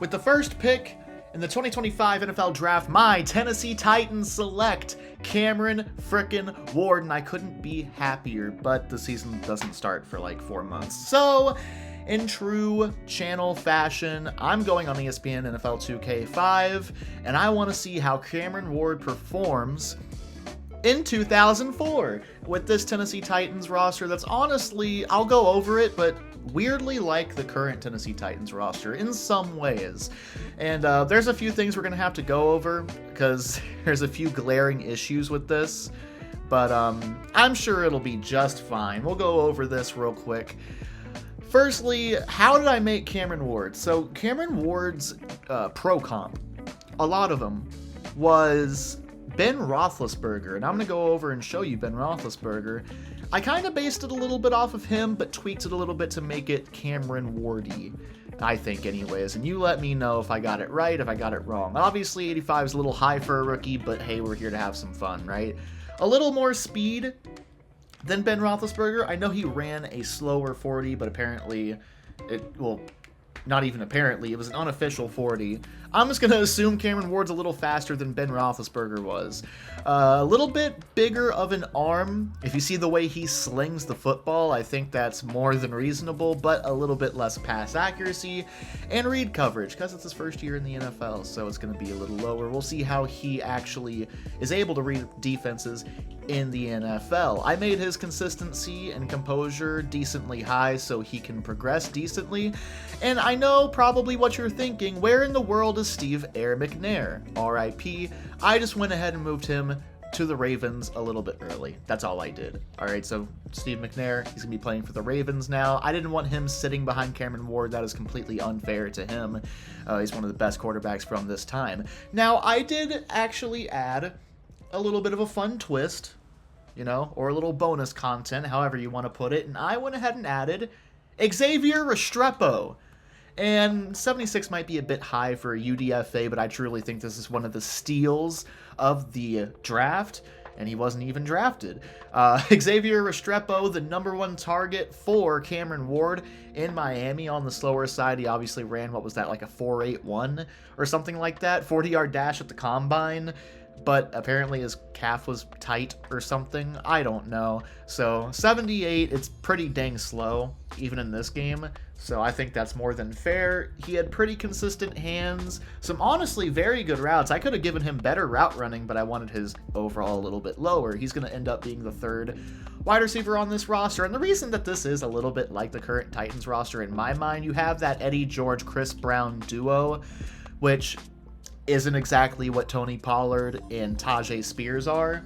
With the first pick in the 2025 NFL Draft, my Tennessee Titans select Cameron frickin' Ward, and I couldn't be happier, but the season doesn't start for like 4 months. So, in true channel fashion, I'm going on ESPN NFL 2K5, and I want to see how Cameron Ward performs in 2004 with this Tennessee Titans roster that's honestly, I'll go over it, but weirdly like the current Tennessee Titans roster in some ways. And there's a few things we're going to have to go over because there's a few glaring issues with this, but I'm sure it'll be just fine. We'll go over this real quick. Firstly, how did I make Cameron Ward? So Cameron Ward's pro comp, a lot of them, was Ben Roethlisberger, and I'm going to go over and show you Ben Roethlisberger. I kind of based it a little bit off of him, but tweaked it a little bit to make it Cameron Wardy, I think anyways, and you let me know if I got it right, if I got it wrong. Obviously, 85 is a little high for a rookie, but hey, we're here to have some fun, right? A little more speed than Ben Roethlisberger. I know he ran a slower 40, but apparently, not even apparently, it was an unofficial 40. I'm just going to assume Cameron Ward's a little faster than Ben Roethlisberger was. A little bit bigger of an arm. If you see the way he slings the football, I think that's more than reasonable, but a little bit less pass accuracy and read coverage, because it's his first year in the NFL, so it's going to be a little lower. We'll see how he actually is able to read defenses in the NFL. I made his consistency and composure decently high so he can progress decently. And I know probably what you're thinking, where in the world is Steve Air McNair? RIP. I just went ahead and moved him to the Ravens a little bit early. That's all I did. Alright, so Steve McNair, he's going to be playing for the Ravens now. I didn't want him sitting behind Cameron Ward. That is completely unfair to him. He's one of the best quarterbacks from this time. Now, I did actually add a little bit of a fun twist, or a little bonus content, however you want to put it, and I went ahead and added Xavier Restrepo. And 76 might be a bit high for a UDFA, but I truly think this is one of the steals of the draft, and he wasn't even drafted. Xavier Restrepo, the number one target for Cameron Ward in Miami on the slower side. He obviously ran, what was that, like a 4.81 or something like that, 40-yard dash at the combine, but apparently his calf was tight or something. I don't know. So 78, it's pretty dang slow, even in this game. So I think that's more than fair. He had pretty consistent hands, some honestly very good routes. I could have given him better route running, but I wanted his overall a little bit lower. He's going to end up being the third wide receiver on this roster. And the reason that this is a little bit like the current Titans roster in my mind, you have that Eddie George, Chris Brown duo, which isn't exactly what Tony Pollard and Tajay Spears are,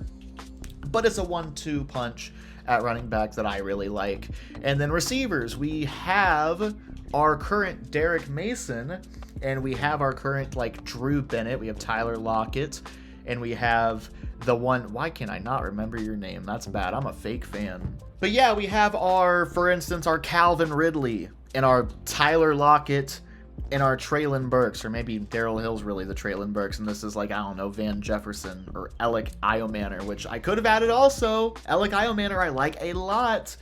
but it's a 1-2 punch at running back that I really like. And then receivers, we have our current Derek Mason, and we have our current Drew Bennett, we have Tyler Lockett, and we have the one, why can I not remember your name? That's bad, I'm a fake fan. But yeah, we have for instance, our Calvin Ridley, and our Tyler Lockett, and our Traylon Burks, or maybe Darrell Hill's really the Traylon Burks, and this is Van Jefferson or Alec Iomanner, which I could have added also. Alec Iomanner I like a lot.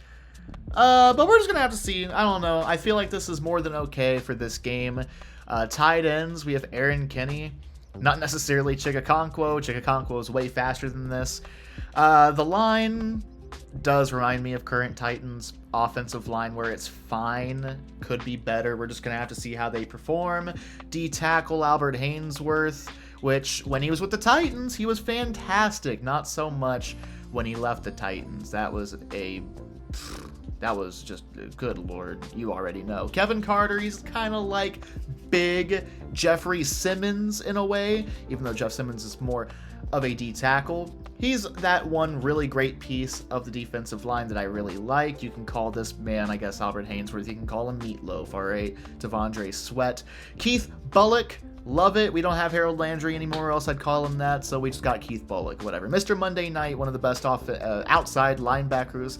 But we're just going to have to see. I don't know. I feel like this is more than okay for this game. Tight ends, we have Aaron Kenny. Not necessarily Chikakonkwo. Chikakonkwo is way faster than this. The line does remind me of current Titans offensive line where it's fine, could be better. We're just going to have to see how they perform. D-tackle Albert Haynesworth, which when he was with the Titans, he was fantastic. Not so much when he left the Titans. That was just, good Lord, you already know. Kevin Carter, he's kind of like big Jeffrey Simmons in a way, even though Jeff Simmons is more of a D-tackle. He's that one really great piece of the defensive line that I really like. You can call this man, I guess, Albert Haynesworth. You can call him Meatloaf, all right? Devondre Sweat. Keith Bullock, love it. We don't have Harold Landry anymore, or else I'd call him that, so we just got Keith Bullock, whatever. Mr. Monday Night, one of the best outside linebackers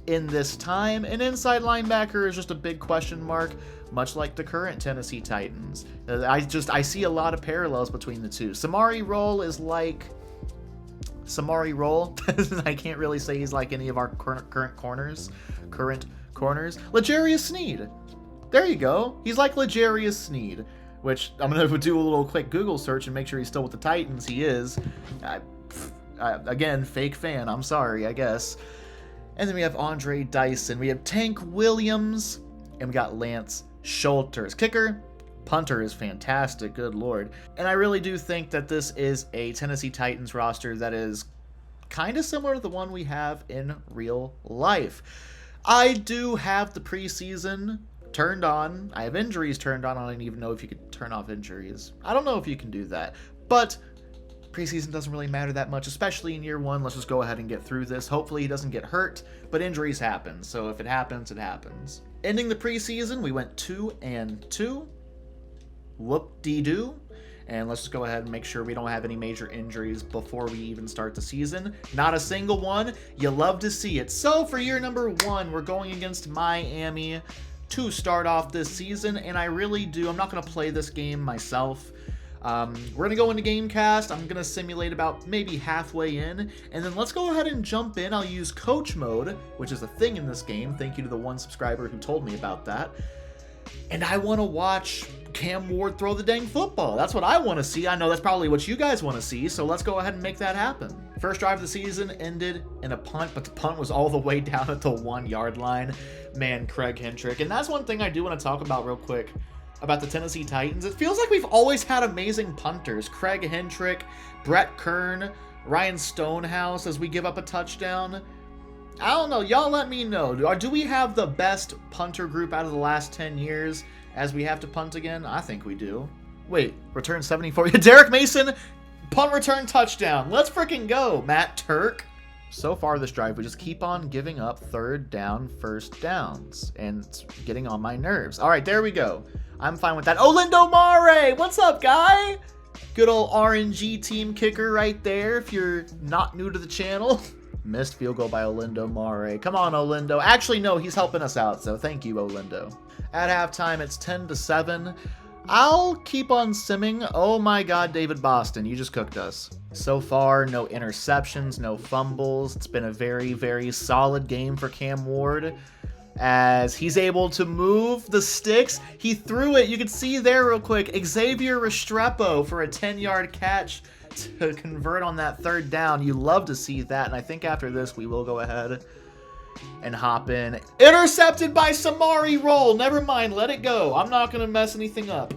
in this time. An inside linebacker is just a big question mark, much like the current Tennessee Titans. I see a lot of parallels between the two. Samari Rolle is like Samari Rolle. I can't really say he's like any of our current corners. L'Jarius Sneed. There you go. He's like L'Jarius Sneed, which I'm going to do a little quick Google search and make sure he's still with the Titans. He is. Again, fake fan. I'm sorry, I guess. And then we have Andre Dyson. We have Tank Williams. And we got Lance Schulters. Kicker, punter is fantastic. Good Lord. And I really do think that this is a Tennessee Titans roster that is kind of similar to the one we have in real life. I do have the preseason turned on. I have injuries turned on. I don't even know if you could turn off injuries. I don't know if you can do that. But preseason doesn't really matter that much, especially in year one. Let's just go ahead and get through this. Hopefully he doesn't get hurt, but injuries happen. So if it happens, it happens. Ending the preseason, we went 2-2. Whoop-dee-doo. And let's just go ahead and make sure we don't have any major injuries before we even start the season. Not a single one. You love to see it. So for year number 1, we're going against Miami to start off this season. And I really do. I'm not going to play this game myself. We're going to go into Gamecast. I'm going to simulate about maybe halfway in. And then let's go ahead and jump in. I'll use Coach Mode, which is a thing in this game. Thank you to the one subscriber who told me about that. And I want to watch Cam Ward throw the dang football. That's what I want to see. I know that's probably what you guys want to see, so let's go ahead and make that happen. First drive of the season ended in a punt, but the punt was all the way down at the 1-yard line. Man, Craig Hentrick. And that's one thing I do want to talk about real quick about the Tennessee Titans. It feels like we've always had amazing punters. Craig Hentrick, Brett Kern, Ryan Stonehouse as we give up a touchdown. I don't know. Y'all let me know. Do we have the best punter group out of the last 10 years as we have to punt again? I think we do. Wait, return 74. Derek Mason, punt return touchdown. Let's freaking go, Matt Turk. So far this drive, we just keep on giving up third down, first downs, and it's getting on my nerves. All right, there we go. I'm fine with that. Olindo Mare, what's up, guy? Good old RNG team kicker right there, if you're not new to the channel. Missed field goal by Olindo Mare. Come on, Olindo. Actually, no, he's helping us out, so thank you, Olindo. At halftime, it's 10-7. I'll keep on simming. Oh my God, David Boston, you just cooked us. So far, no interceptions, no fumbles. It's been a very, very solid game for Cam Ward, as he's able to move the sticks. He threw it, you can see there real quick, Xavier Restrepo for a 10-yard catch to convert on that third down. You love to see that, and I think after this we will go ahead and hop in. Intercepted by Samari Roll. Never mind, let it go. I'm not going to mess anything up.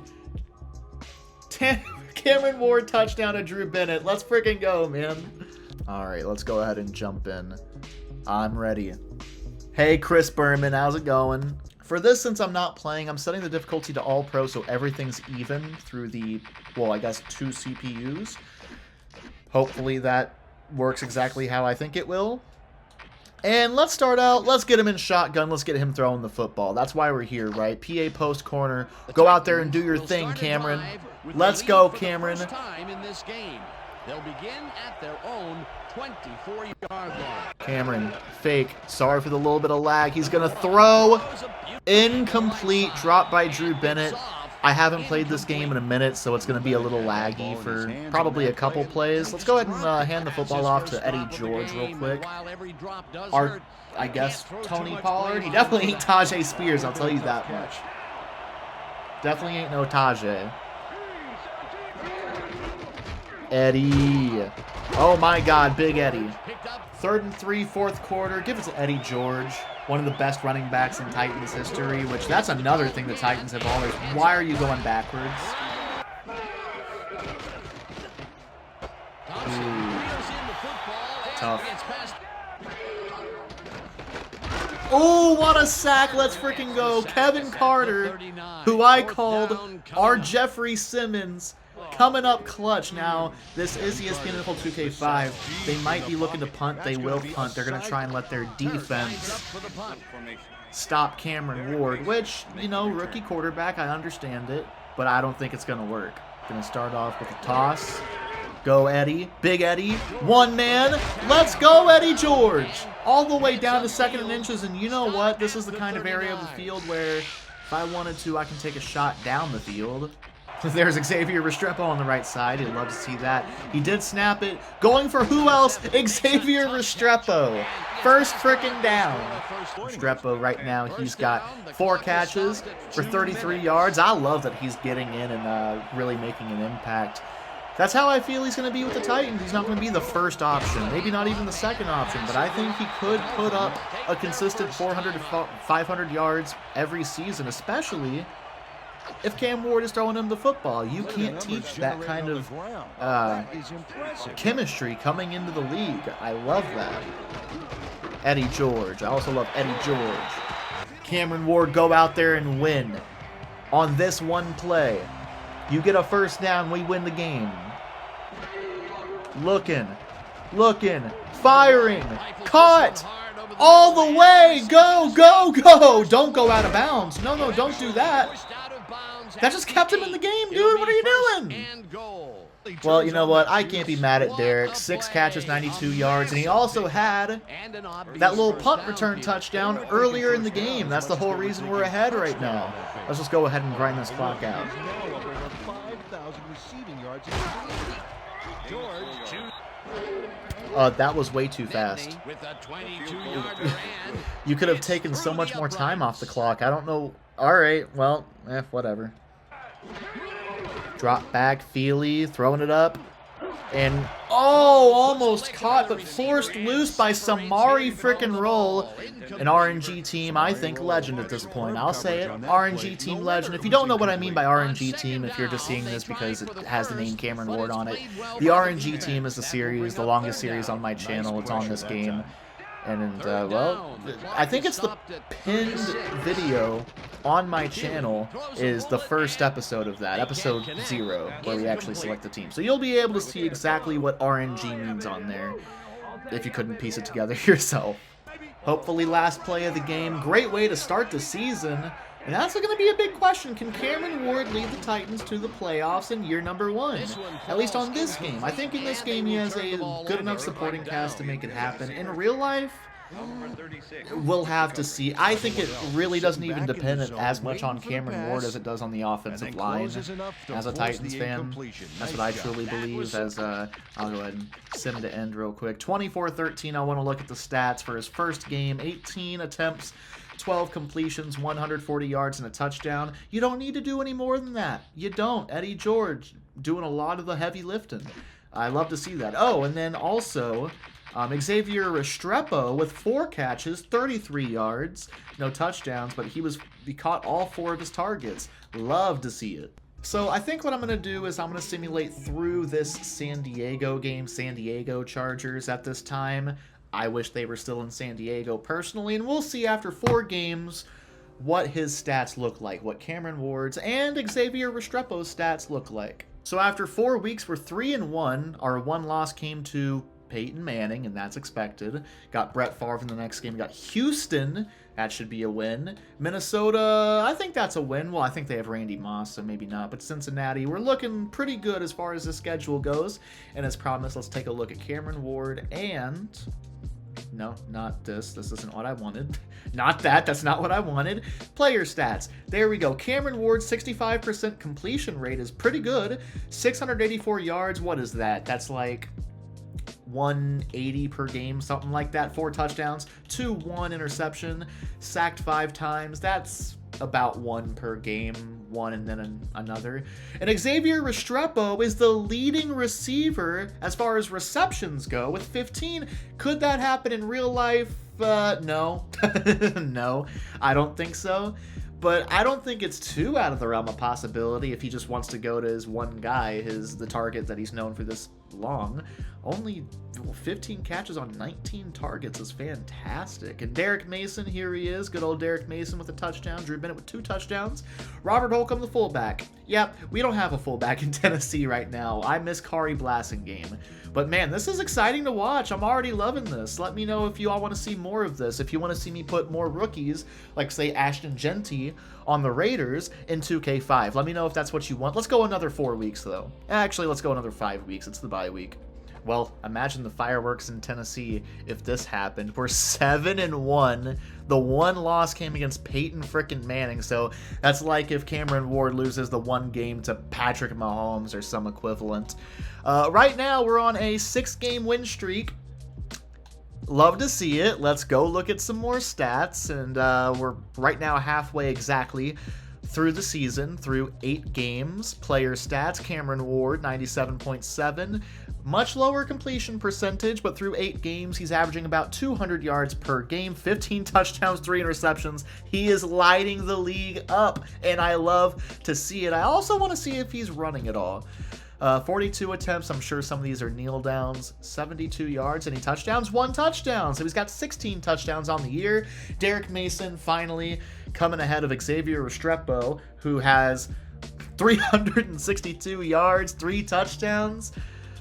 Cameron Ward touchdown to Drew Bennett. Let's freaking go, man. All right, let's go ahead and jump in. I'm ready. Hey, Chris Berman, how's it going? For this, since I'm not playing, I'm setting the difficulty to all pro so everything's even through the, well, I guess 2 CPUs. Hopefully that works exactly how I think it will. And let's start out. Let's get him in shotgun. Let's get him throwing the football. That's why we're here, right? PA post corner. Go out there and do your thing, Cameron. Let's go, Cameron. They'll begin at their own 24-yard line. Cameron, fake. Sorry for the little bit of lag. He's going to throw. Incomplete. Drop by Drew Bennett. I haven't played this game in a minute, so it's going to be a little laggy for probably a couple plays. Let's go ahead and hand the football off to Eddie George real quick. Our, I guess, Tony Pollard. He definitely ain't Tajay Spears, I'll tell you that much. Definitely ain't no Tajay. Eddie. Oh my God, big Eddie. 3rd and 3, 4th quarter. Give it to Eddie George. One of the best running backs in Titans history, which that's another thing the Titans have always. Why are you going backwards? Tough. Oh, what a sack. Let's freaking go. Kevin Carter, who I called our Jeffrey Simmons, coming up clutch. Now, this is ESPN NFL 2K5. They might be looking to punt. They will punt. They're going to try and let their defense stop Cameron Ward, which, you know, rookie quarterback, I understand it, but I don't think it's going to work. Going to start off with a toss. Go, Eddie. Big Eddie. One man. Let's go, Eddie George. All the way down to 2nd and inches, and you know what? This is the kind of area of the field where if I wanted to, I can take a shot down the field. There's Xavier Restrepo on the right side. You'd love to see that. He did snap it. Going for who else? Xavier Restrepo. First frickin' down. Restrepo right now, he's got 4 catches for 33 yards. I love that he's getting in and really making an impact. That's how I feel he's going to be with the Titans. He's not going to be the first option, maybe not even the second option, but I think he could put up a consistent 400 to 500 yards every season, especially if Cam Ward is throwing him the football. You can't teach that kind of chemistry coming into the league. I love that. Eddie George. I also love Eddie George. Cameron Ward, go out there and win on this one play. You get a first down, we win the game. Looking, firing, caught, all the way, go, go, go. Don't go out of bounds. No, don't do that. That just kept him in the game, dude. What are you doing? Well, you know what? I can't be mad at Derek. 6 catches, 92 yards, and he also had that little punt return touchdown earlier in the game. That's the whole reason we're ahead right now. Let's just go ahead and grind this clock out. That was way too fast. You could have taken so much more time off the clock. I don't know. All right, well, whatever. Drop back, Feely, throwing it up. And, almost caught, but forced loose by Samari frickin' Roll. An RNG team, I think, legend at this point. I'll say it. RNG team legend. If you don't know what I mean by RNG team, if you're just seeing this because it has the name Cameron Ward on it, the RNG team is the series, the longest series on my channel. It's on this game. And, well, I think it's the pinned video on my channel is the first episode of that, episode 0, where we actually select the team. So you'll be able to see exactly what RNG means on there, if you couldn't piece it together yourself. Hopefully last play of the game. Great way to start the season. And that's going to be a big question. Can Cameron Ward lead the Titans to the playoffs in year number 1? At least on this game. I think in this game he has a good enough supporting cast to make it happen. In real life, we'll have to see. I think it really doesn't even depend as much on Cameron Ward as it does on the offensive line. As a Titans fan, that's what I truly believe. As I'll go ahead and sim to end real quick. 24-13, I want to look at the stats for his first game. 18 attempts, 12 completions, 140 yards, and a touchdown. You don't need to do any more than that. You don't. Eddie George doing a lot of the heavy lifting. I love to see that. Oh, and then also Xavier Restrepo with 4 catches, 33 yards, no touchdowns, but he caught all 4 of his targets. Love to see it. So I think what I'm going to do is I'm going to simulate through this San Diego game, San Diego Chargers at this time. I wish they were still in San Diego personally, and we'll see after 4 games what his stats look like, what Cameron Ward's and Xavier Restrepo's stats look like. So after 4 weeks, we're 3-1. Our one loss came to Peyton Manning, and that's expected. Got Brett Favre in the next game. Got Houston. That should be a win. Minnesota, I think that's a win. Well, I think they have Randy Moss, so maybe not. But Cincinnati, we're looking pretty good as far as the schedule goes. And as promised, let's take a look at Cameron Ward and... No, not this. This isn't what I wanted. Not that. That's not what I wanted. Player stats. There we go. Cameron Ward's 65% completion rate is pretty good. 684 yards. What is that? That's like 180 per game, something like that. 4 touchdowns, 1 interception, sacked 5 times. That's about 1 per game, 1 and then another. And Xavier Restrepo is the leading receiver as far as receptions go with 15. Could that happen in real life? No. No, I don't think so. But I don't think it's too out of the realm of possibility if he just wants to go to his one guy, the target that he's known for this long. Only 15 catches on 19 targets is fantastic. And Derek Mason, here he is. Good old Derek Mason with a touchdown. Drew Bennett with 2 touchdowns. Robert Holcomb, the fullback. Yep, we don't have a fullback in Tennessee right now. I miss Kari Blasingame. But man, this is exciting to watch. I'm already loving this. Let me know if you all want to see more of this. If you want to see me put more rookies, like say Ashton Genty on the Raiders in 2K5. Let me know if that's what you want. Let's go another 4 weeks though. Actually, let's go another 5 weeks. It's the bye week. Well, imagine the fireworks in Tennessee if this happened. We're 7-1. The one loss came against Peyton frickin' Manning, so that's like if Cameron Ward loses the one game to Patrick Mahomes or some equivalent. Right now, we're on a 6-game win streak. Love to see it. Let's go look at some more stats, and we're right now halfway exactly through the season, through 8 games. Player stats, Cameron Ward, 97.7. Much lower completion percentage, but through 8 games, he's averaging about 200 yards per game, 15 touchdowns, 3 interceptions. He is lighting the league up, and I love to see it. I also want to see if he's running at all. 42 attempts, I'm sure some of these are kneel downs. 72 yards, any touchdowns? 1 touchdown, so he's got 16 touchdowns on the year. Derek Mason finally coming ahead of Xavier Restrepo, who has 362 yards, 3 touchdowns.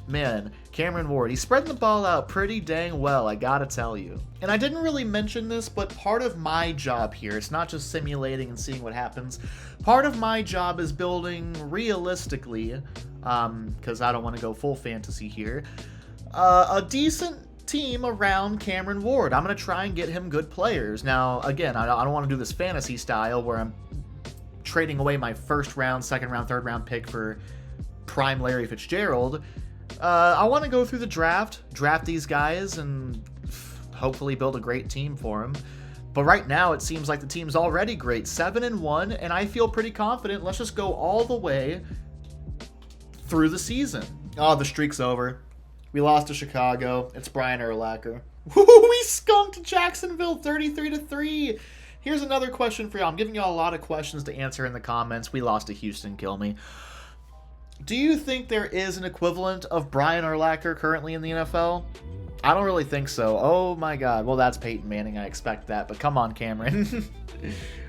Man, Cameron Ward, he's spreading the ball out pretty dang well, I gotta tell you. And I didn't really mention this, but part of my job here, it's not just simulating and seeing what happens. Part of my job is building realistically, because I don't want to go full fantasy here, a decent team around Cameron Ward. I'm going to try and get him good players. Now, again, I don't want to do this fantasy style where I'm trading away my first round, second round, third round pick for prime Larry Fitzgerald. I want to go through the draft these guys, and hopefully build a great team for them. But right now, it seems like the team's already great. 7-1, and I feel pretty confident. Let's just go all the way through the season. Oh, the streak's over. We lost to Chicago. It's Brian Urlacher. We skunked Jacksonville 33-3. Here's another question for y'all. I'm giving y'all a lot of questions to answer in the comments. We lost to Houston. Kill me. Do you think there is an equivalent of Brian Urlacher currently in the NFL? I don't really think so. Oh my god. Well, that's Peyton Manning. I expect that. But come on, Cameron.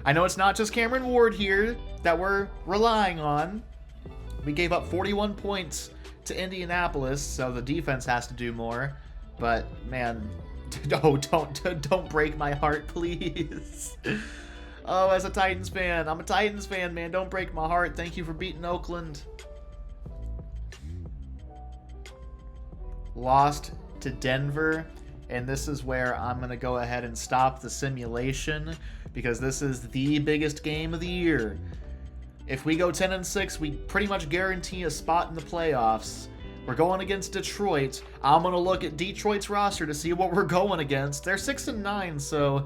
I know it's not just Cameron Ward here that we're relying on. We gave up 41 points to Indianapolis, so the defense has to do more. But, man, don't break my heart, please. Oh, as a Titans fan. I'm a Titans fan, man. Don't break my heart. Thank you for beating Oakland. Lost to Denver, and this is where I'm going to go ahead and stop the simulation, because this is the biggest game of the year. If we go 10-6, we pretty much guarantee a spot in the playoffs. We're going against Detroit. I'm going to look at Detroit's roster to see what we're going against. They're 6-9, so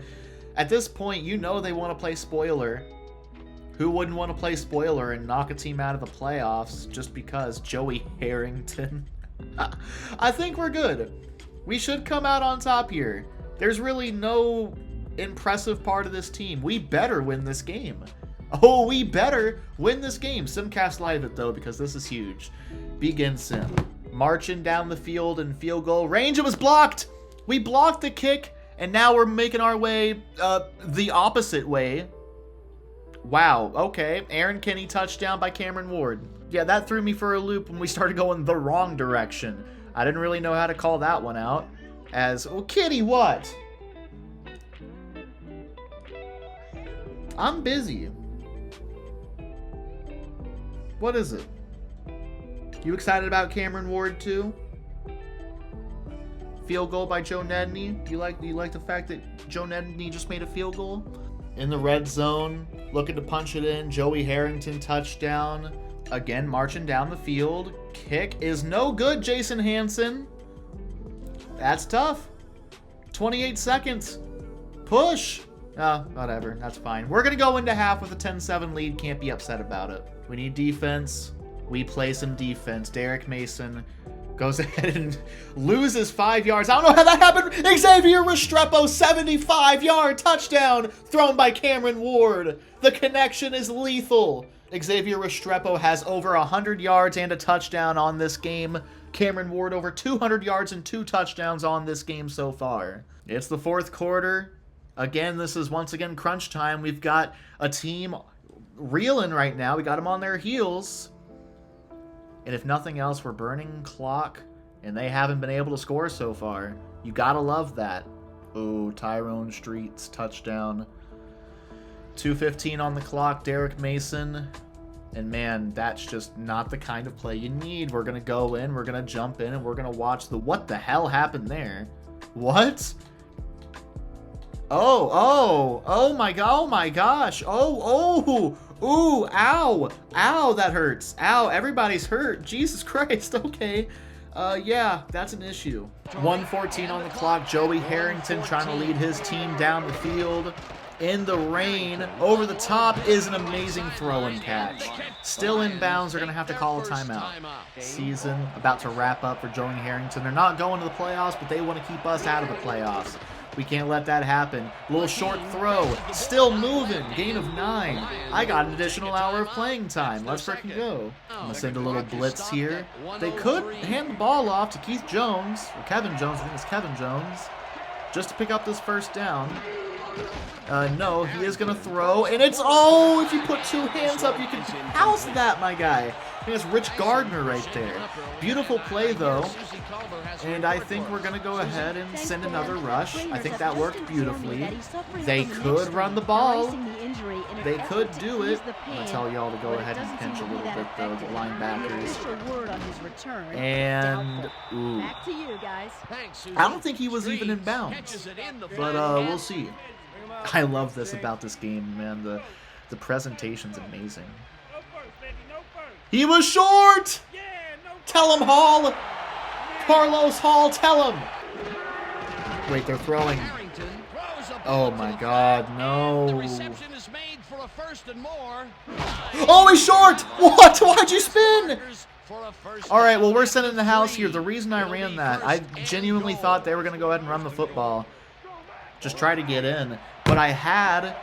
at this point, you know they want to play spoiler. Who wouldn't want to play spoiler and knock a team out of the playoffs just because? Joey Harrington. I think we're good. We should come out on top here. There's really no impressive part of this team. We better win this game. Oh, we better win this game. Simcast live it, though, because this is huge. Begin sim. Marching down the field in field goal range. It was blocked. We blocked the kick, and now we're making our way the opposite way. Wow, okay. Aaron Kinney touchdown by Cameron Ward. Yeah, that threw me for a loop when we started going the wrong direction. I didn't really know how to call that one out. As, well, Kitty, what? I'm busy. What is it? You excited about Cameron Ward too? Field goal by Joe Nedney. Do you like the fact that Joe Nedney just made a field goal? In the red zone, looking to punch it in. Joey Harrington touchdown. Again, marching down the field. Kick is no good, Jason Hansen. That's tough. 28 seconds. Push. Whatever. That's fine. We're going to go into half with a 10-7 lead. Can't be upset about it. We need defense. We play some defense. Derek Mason goes ahead and loses 5 yards. I don't know how that happened. Xavier Restrepo, 75-yard touchdown thrown by Cameron Ward. The connection is lethal. Xavier Restrepo has over 100 yards and a touchdown on this game. Cameron Ward over 200 yards and 2 touchdowns on this game so far. It's the fourth quarter. Again, this is once again crunch time. We've got a team reeling right now. We got them on their heels. And if nothing else, we're burning clock, and they haven't been able to score so far. You gotta love that. Oh, Tyrone Streets touchdown. 2:15 on the clock. Derek Mason And man, that's just not the kind of play you need. We're going to go in, we're going to jump in, and we're going to watch the... What the hell happened there? What? Oh my gosh. Ooh, ow, that hurts. Ow, everybody's hurt. Jesus Christ, okay. Yeah, that's an issue. 1:14 on the clock. Joey Harrington trying to lead his team down the field. In the rain, over the top is an amazing throw and catch. Still in bounds, they're going to have to call a timeout. Season about to wrap up for Joey Harrington. They're not going to the playoffs, but they want to keep us out of the playoffs. We can't let that happen. Little short throw. Still moving. Gain of 9. I got an additional hour of playing time. Let's freaking go. I'm going to send a little blitz here. They could hand the ball off to Keith Jones. Or Kevin Jones. I think it's Kevin Jones. Just to pick up this first down. No, he is going to throw. And it's... Oh, if you put 2 hands up, you can house that, my guy. I think it's Rich Gardner right there. Beautiful play, though. And I think we're going to go ahead and send another rush. I think that worked beautifully. They could run the ball. They could do it. I'm going to tell y'all to go ahead and pinch a little bit, though, the linebackers. And, ooh. I don't think he was even in bounds. But we'll see. I love this about this game, man. The presentation's amazing. He was short! Tell him, Hall! Carlos Hall, tell him! Wait, they're throwing. Oh my god, no. Oh, he's short! What? Why'd you spin? Alright, well, we're sending the house here. The reason I ran that, I genuinely thought they were going to go ahead and run the football. Just try to get in. But I had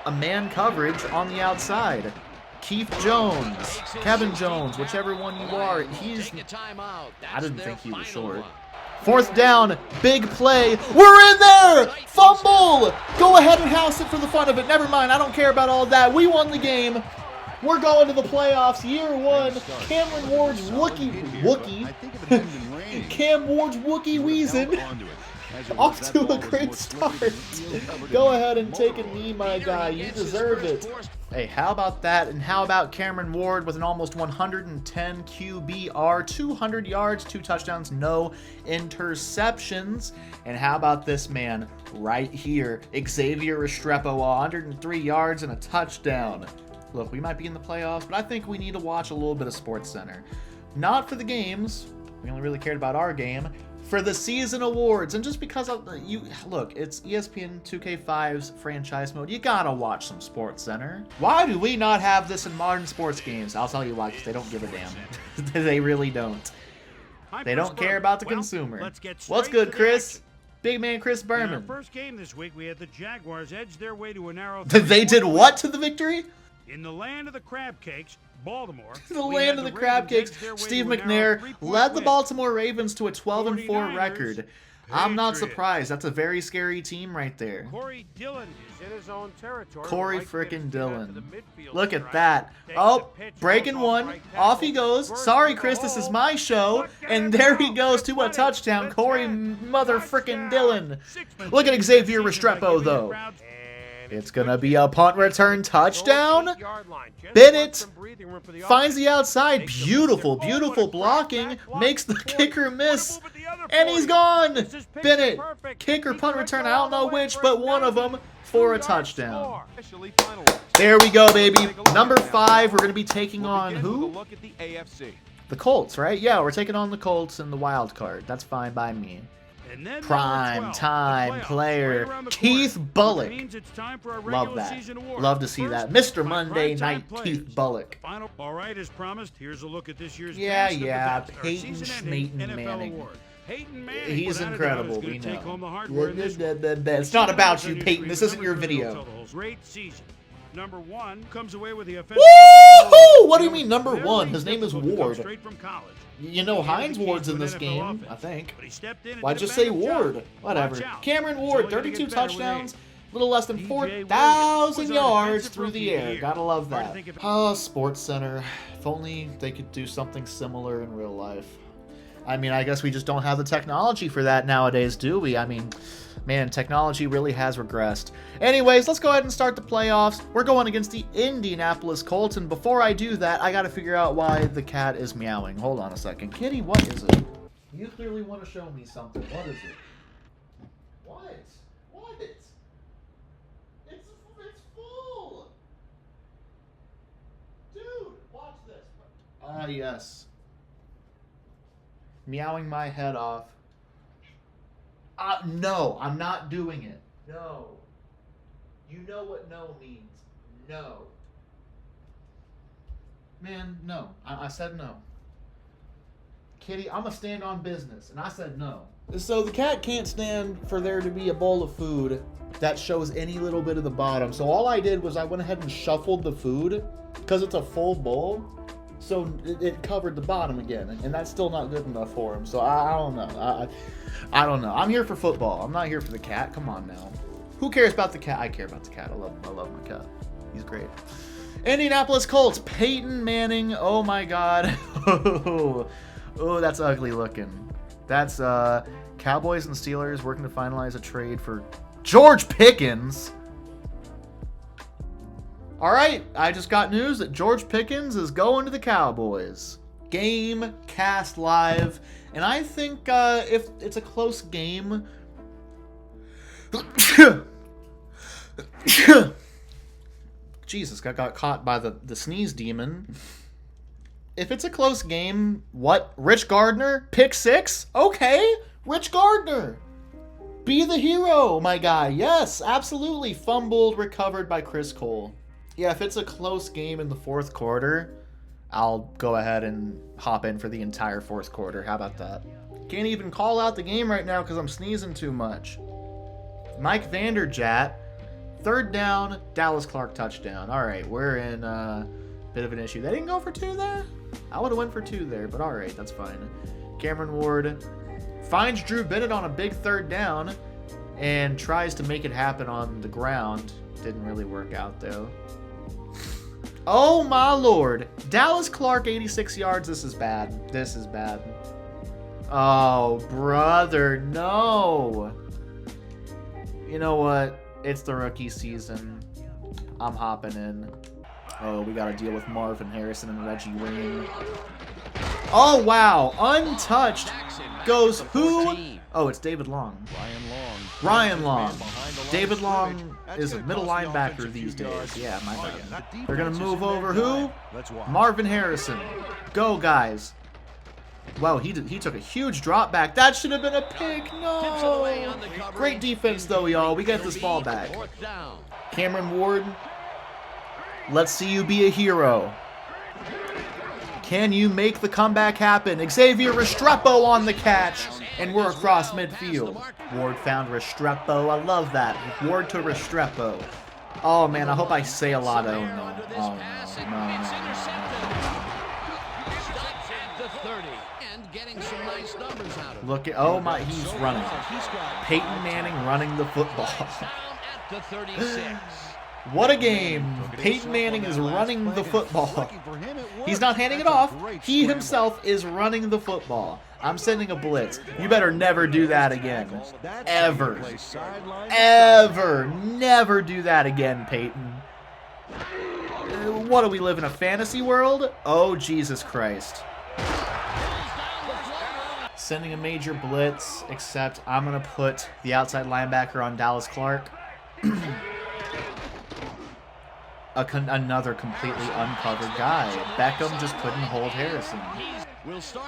a man coverage on the outside. Keith Jones, Kevin Jones, whichever one you are, he's... I didn't think he was short. 4th down, big play. We're in there! Fumble! Go ahead and house it for the fun of it. Never mind, I don't care about all that. We won the game. We're going to the playoffs, year 1. Cameron Ward's Wookie. Cam Ward's Wookie Weezin. Off to a great start. Go ahead and take a knee, my guy. You deserve it. Hey, how about that? And how about Cameron Ward with an almost 110 QBR, 200 yards, 2 touchdowns, no interceptions. And how about this man right here, Xavier Restrepo, 103 yards and a touchdown. Look, we might be in the playoffs, but I think we need to watch a little bit of SportsCenter. Not for the games. We only really cared about our game. For the season awards, and just because look, it's ESPN 2K5's franchise mode, you gotta watch some SportsCenter. Why do we not have this in modern sports games? I'll tell you why, because they don't give a damn. They really don't. They don't care about the consumer. What's good, Chris? Big man Chris Berman. In our first game this week, we had the Jaguars edge their way to a narrow... They did what to the victory? In the land of the crab cakes, Baltimore. The land of the crab cakes. Steve McNair led the Baltimore Ravens to a 12-4 record. I'm not surprised. That's a very scary team right there. Corey Dillon is in his own territory. Corey frickin' Dillon. Look at that. Oh, breaking one. Off he goes. Sorry, Chris, this is my show. And there he goes to a touchdown. Corey mother frickin' Dillon. Look at Xavier Restrepo, though. It's going to be a punt return touchdown. Bennett finds the outside. Beautiful, beautiful blocking. Makes the kicker miss. And he's gone. Bennett, kicker, punt return. I don't know which, but one of them for a touchdown. There we go, baby. Number 5, we're going to be taking on who? The Colts, right? Yeah, we're taking on the Colts in the wild card. That's fine by me. Prime time player Keith Bullock. Love that. Love to see that. Mr. Monday Night Keith Bullock. All right, as promised, here's a look at this year's Peyton Schmaten Manning. He's incredible, we know. It's not about you, Peyton. This isn't your video. Great season. Number 1 comes away with the Woohoo! What do you mean number 1? His name is Ward. Straight from college. You know Hines Ward's in this game, I think. Why'd you say Ward? Whatever. Cameron Ward, 32 touchdowns, a little less than 4,000 yards through the air. Gotta love that. Oh, SportsCenter. If only they could do something similar in real life. I mean, I guess we just don't have the technology for that nowadays, do we? I mean, man, technology really has regressed. Anyways, let's go ahead and start the playoffs. We're going against the Indianapolis Colts, and before I do that, I gotta figure out why the cat is meowing. Hold on a second. Kitty, what is it? You clearly want to show me something. What is it? What? What? It's full! Dude, watch this. Ah, yes. Meowing my head off. No, I'm not doing it. No. You know what no means. No. Man, no. I said no. Kitty, I'm going to stand on business, and I said no. So the cat can't stand for there to be a bowl of food that shows any little bit of the bottom. So all I did was I went ahead and shuffled the food, because it's a full bowl. So it covered the bottom again, and that's still not good enough for him. So I don't know. I don't know. I'm here for football. I'm not here for the cat. Come on now. Who cares about the cat? I care about the cat. I love my cat. He's great. Indianapolis Colts. Peyton Manning. Oh my God. Oh, that's ugly looking. That's Cowboys and Steelers working to finalize a trade for George Pickens. All right, I just got news that George Pickens is going to the Cowboys. Game cast live, and I think if it's a close game, Jesus, got caught by the sneeze demon. If it's a close game, what? Rich Gardner, pick 6? Okay, Rich Gardner. Be the hero, my guy. Yes, absolutely. Fumbled, recovered by Chris Cole. Yeah, if it's a close game in the fourth quarter, I'll go ahead and hop in for the entire fourth quarter. How about that? Can't even call out the game right now because I'm sneezing too much. Mike Vanderjagt, third down, Dallas Clark touchdown. All right, we're in a bit of an issue. They didn't go for 2 there? I would have went for 2 there, but all right, that's fine. Cameron Ward finds Drew Bennett on a big third down and tries to make it happen on the ground. Didn't really work out, though. Oh, my Lord. Dallas Clark, 86 yards. This is bad. This is bad. Oh, brother, no. You know what? It's the rookie season. I'm hopping in. Oh, we got to deal with Marvin Harrison and Reggie Wayne. Oh, wow. Untouched goes who? Oh, it's David Long. Ryan Long. David Long is a middle linebacker these days. Yeah, my bad. They're going to move over who? Marvin Harrison. Go, guys. Wow, he took a huge drop back. That should have been a pick. No. Great defense, though, y'all. We get this ball back. Cameron Ward. Let's see you be a hero. Can you make the comeback happen? Xavier Restrepo on the catch, and we're across midfield. Ward found Restrepo. I love that. Ward to Restrepo. Oh, man, I hope I say a lot. Oh, no. Oh, no. Look at, oh, my, he's running. Peyton Manning running the football. What a game. Peyton Manning is running the football. He's not handing it off. He himself is running the football. I'm sending a blitz. You better never do that again. Ever. Ever. Never do that again, Peyton. What, do we live in a fantasy world? Oh, Jesus Christ. Sending a major blitz, except I'm going to put the outside linebacker on Dallas Clark. Another completely uncovered guy. Beckham just couldn't hold Harrison.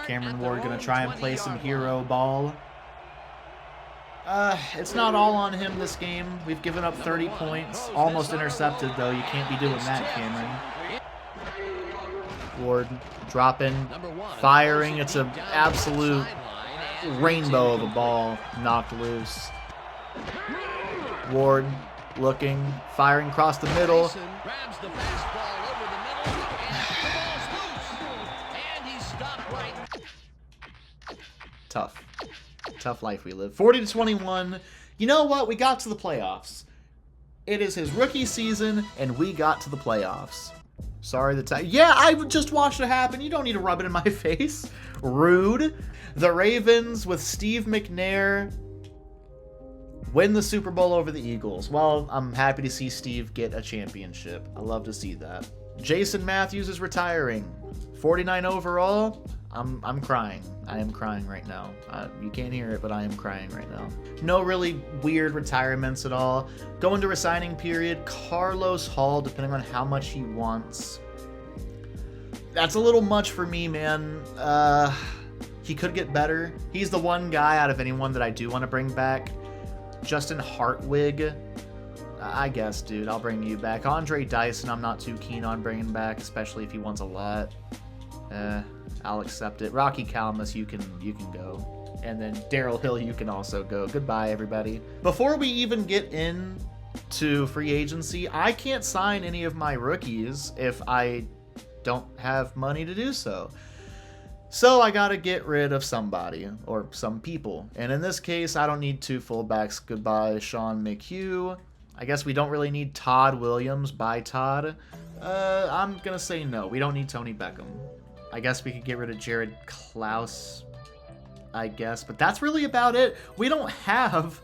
Cameron Ward going to try and play some hero ball. It's not all on him this game. We've given up 30 points. Almost intercepted, though. You can't be doing that, Cameron. Ward dropping, firing. It's an absolute rainbow of a ball knocked loose. Ward looking, firing across the middle. Grabs the fastball over the middle, and the ball's loose. And he's stopped right. Tough life we live. 40-21. You know what? We got to the playoffs. It is his rookie season, and we got to the playoffs. Sorry, yeah, I just watched it happen. You don't need to rub it in my face. Rude. The Ravens with Steve McNair win the Super Bowl over the Eagles. Well, I'm happy to see Steve get a championship. I love to see that. Jason Matthews is retiring. 49 overall. I'm crying. I am crying right now. You can't hear it, but I am crying right now. No really weird retirements at all. Go into resigning period. Carlos Hall, depending on how much he wants. That's a little much for me, man. He could get better. He's the one guy out of anyone that I do want to bring back. Justin Hartwig. I guess, dude, I'll bring you back. Andre Dyson, I'm not too keen on bringing back, especially if he wants a lot. I'll accept it. Rocky Calmus, you can go. And then Daryl Hill, you can also go. Goodbye, everybody. Before we even get into free agency, I can't sign any of my rookies if I don't have money to do so. So I gotta get rid of somebody, or some people. And in this case, I don't need 2 fullbacks. Goodbye, Sean McHugh. I guess we don't really need Todd Williams. Bye, Todd. I'm gonna say no. We don't need Tony Beckham. I guess we could get rid of Jared Klaus, I guess. But that's really about it. We don't have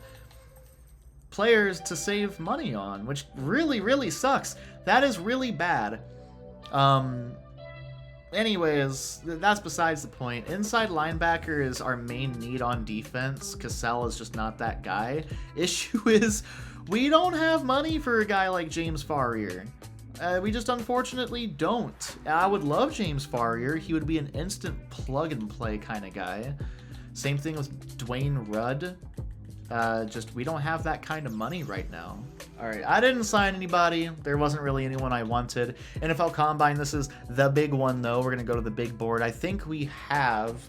players to save money on, which really, really sucks. That is really bad. Anyways, that's besides the point. Inside linebacker is our main need on defense. Cassell is just not that guy. Issue is, we don't have money for a guy like James Farrier. We just unfortunately don't. I would love James Farrier. He would be an instant plug-and-play kind of guy. Same thing with Dwayne Rudd. Just, we don't have that kind of money right now. Alright, I didn't sign anybody. There wasn't really anyone I wanted. NFL Combine, this is the big one, though. We're going to go to the big board. I think we have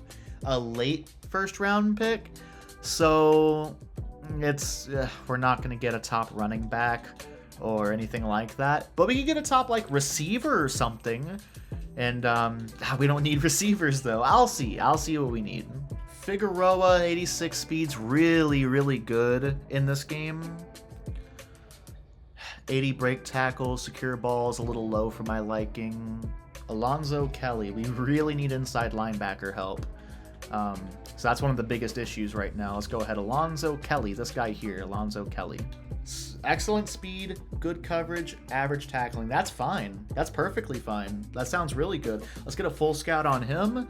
a late first-round pick. So, it's we're not going to get a top running back or anything like that. But we could get a top, like, receiver or something. And we don't need receivers, though. I'll see what we need. Figueroa, 86 speed's really, really good in this game. 80 break tackles, secure balls, a little low for my liking. Alonzo Kelly, we really need inside linebacker help. So that's one of the biggest issues right now. Let's go ahead. Alonzo Kelly, this guy here, Alonzo Kelly. Excellent speed, good coverage, average tackling. That's fine. That's perfectly fine. That sounds really good. Let's get a full scout on him.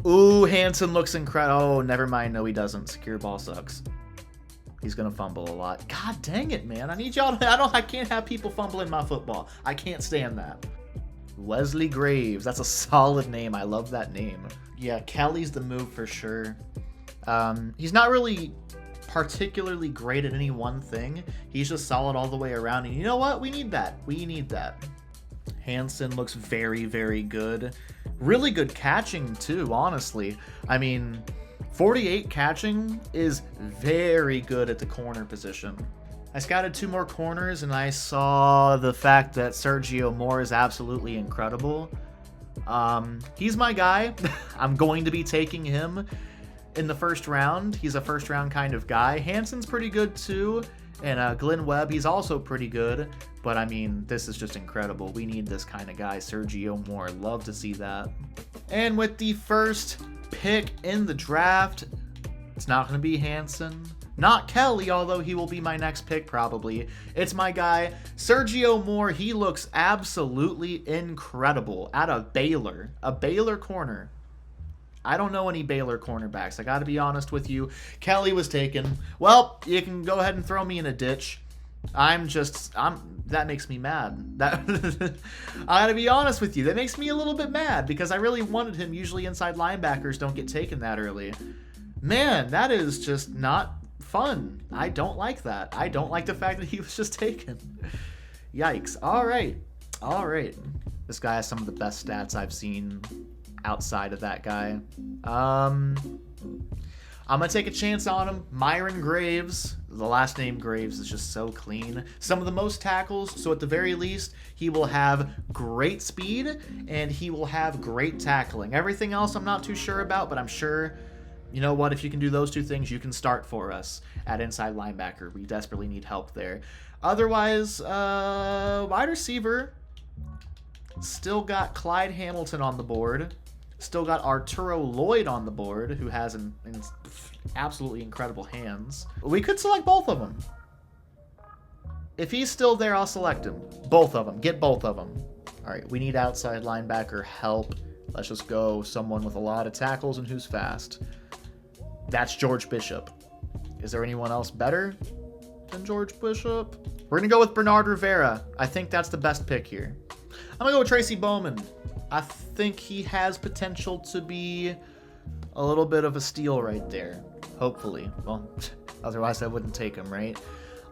Ooh, Hansen looks incredible. Oh, never mind. No, he doesn't. Secure ball sucks. He's going to fumble a lot. God dang it, man. I need y'all to... I can't have people fumbling my football. I can't stand that. Wesley Graves. That's a solid name. I love that name. Yeah, Kelly's the move for sure. He's not really particularly great at any one thing. He's just solid all the way around. And you know what? We need that. We need that. Hansen looks very, very good. Really good catching, too, honestly. I mean, 48 catching is very good at the corner position. I scouted 2 more corners, and I saw the fact that Sergio Moore is absolutely incredible. He's my guy. I'm going to be taking him in the first round. He's a first-round kind of guy. Hansen's pretty good, too. And Glenn Webb, he's also pretty good. But, I mean, this is just incredible. We need this kind of guy. Sergio Moore. Love to see that. And with the first pick in the draft, it's not going to be Hansen. Not Kelly, although he will be my next pick probably. It's my guy, Sergio Moore. He looks absolutely incredible at a Baylor corner. I don't know any Baylor cornerbacks. I got to be honest with you. Kelly was taken. Well, you can go ahead and throw me in a ditch. That makes me mad. I gotta be honest with you. That makes me a little bit mad because I really wanted him. Usually inside linebackers don't get taken that early. Man, that is just not fun. I don't like that. I don't like the fact that he was just taken. Yikes. All right. This guy has some of the best stats I've seen outside of that guy. I'm going to take a chance on him. Myron Graves. The last name Graves is just so clean. Some of the most tackles, so at the very least, he will have great speed, and he will have great tackling. Everything else I'm not too sure about, but I'm sure, you know what, if you can do those 2 things, you can start for us at inside linebacker. We desperately need help there. Otherwise, wide receiver, Still got Clyde Hamilton on the board. Still got Arturo Lloyd on the board, who has absolutely incredible hands. We could select both of them. If he's still there, I'll select him. Both of them. Get both of them. All right, we need outside linebacker help. Let's just go someone with a lot of tackles and who's fast. That's George Bishop. Is there anyone else better than George Bishop? We're going to go with Bernard Rivera. I think that's the best pick here. I'm going to go with Tracy Bowman. I think he has potential to be a little bit of a steal right there. Hopefully. Well, otherwise I wouldn't take him, right?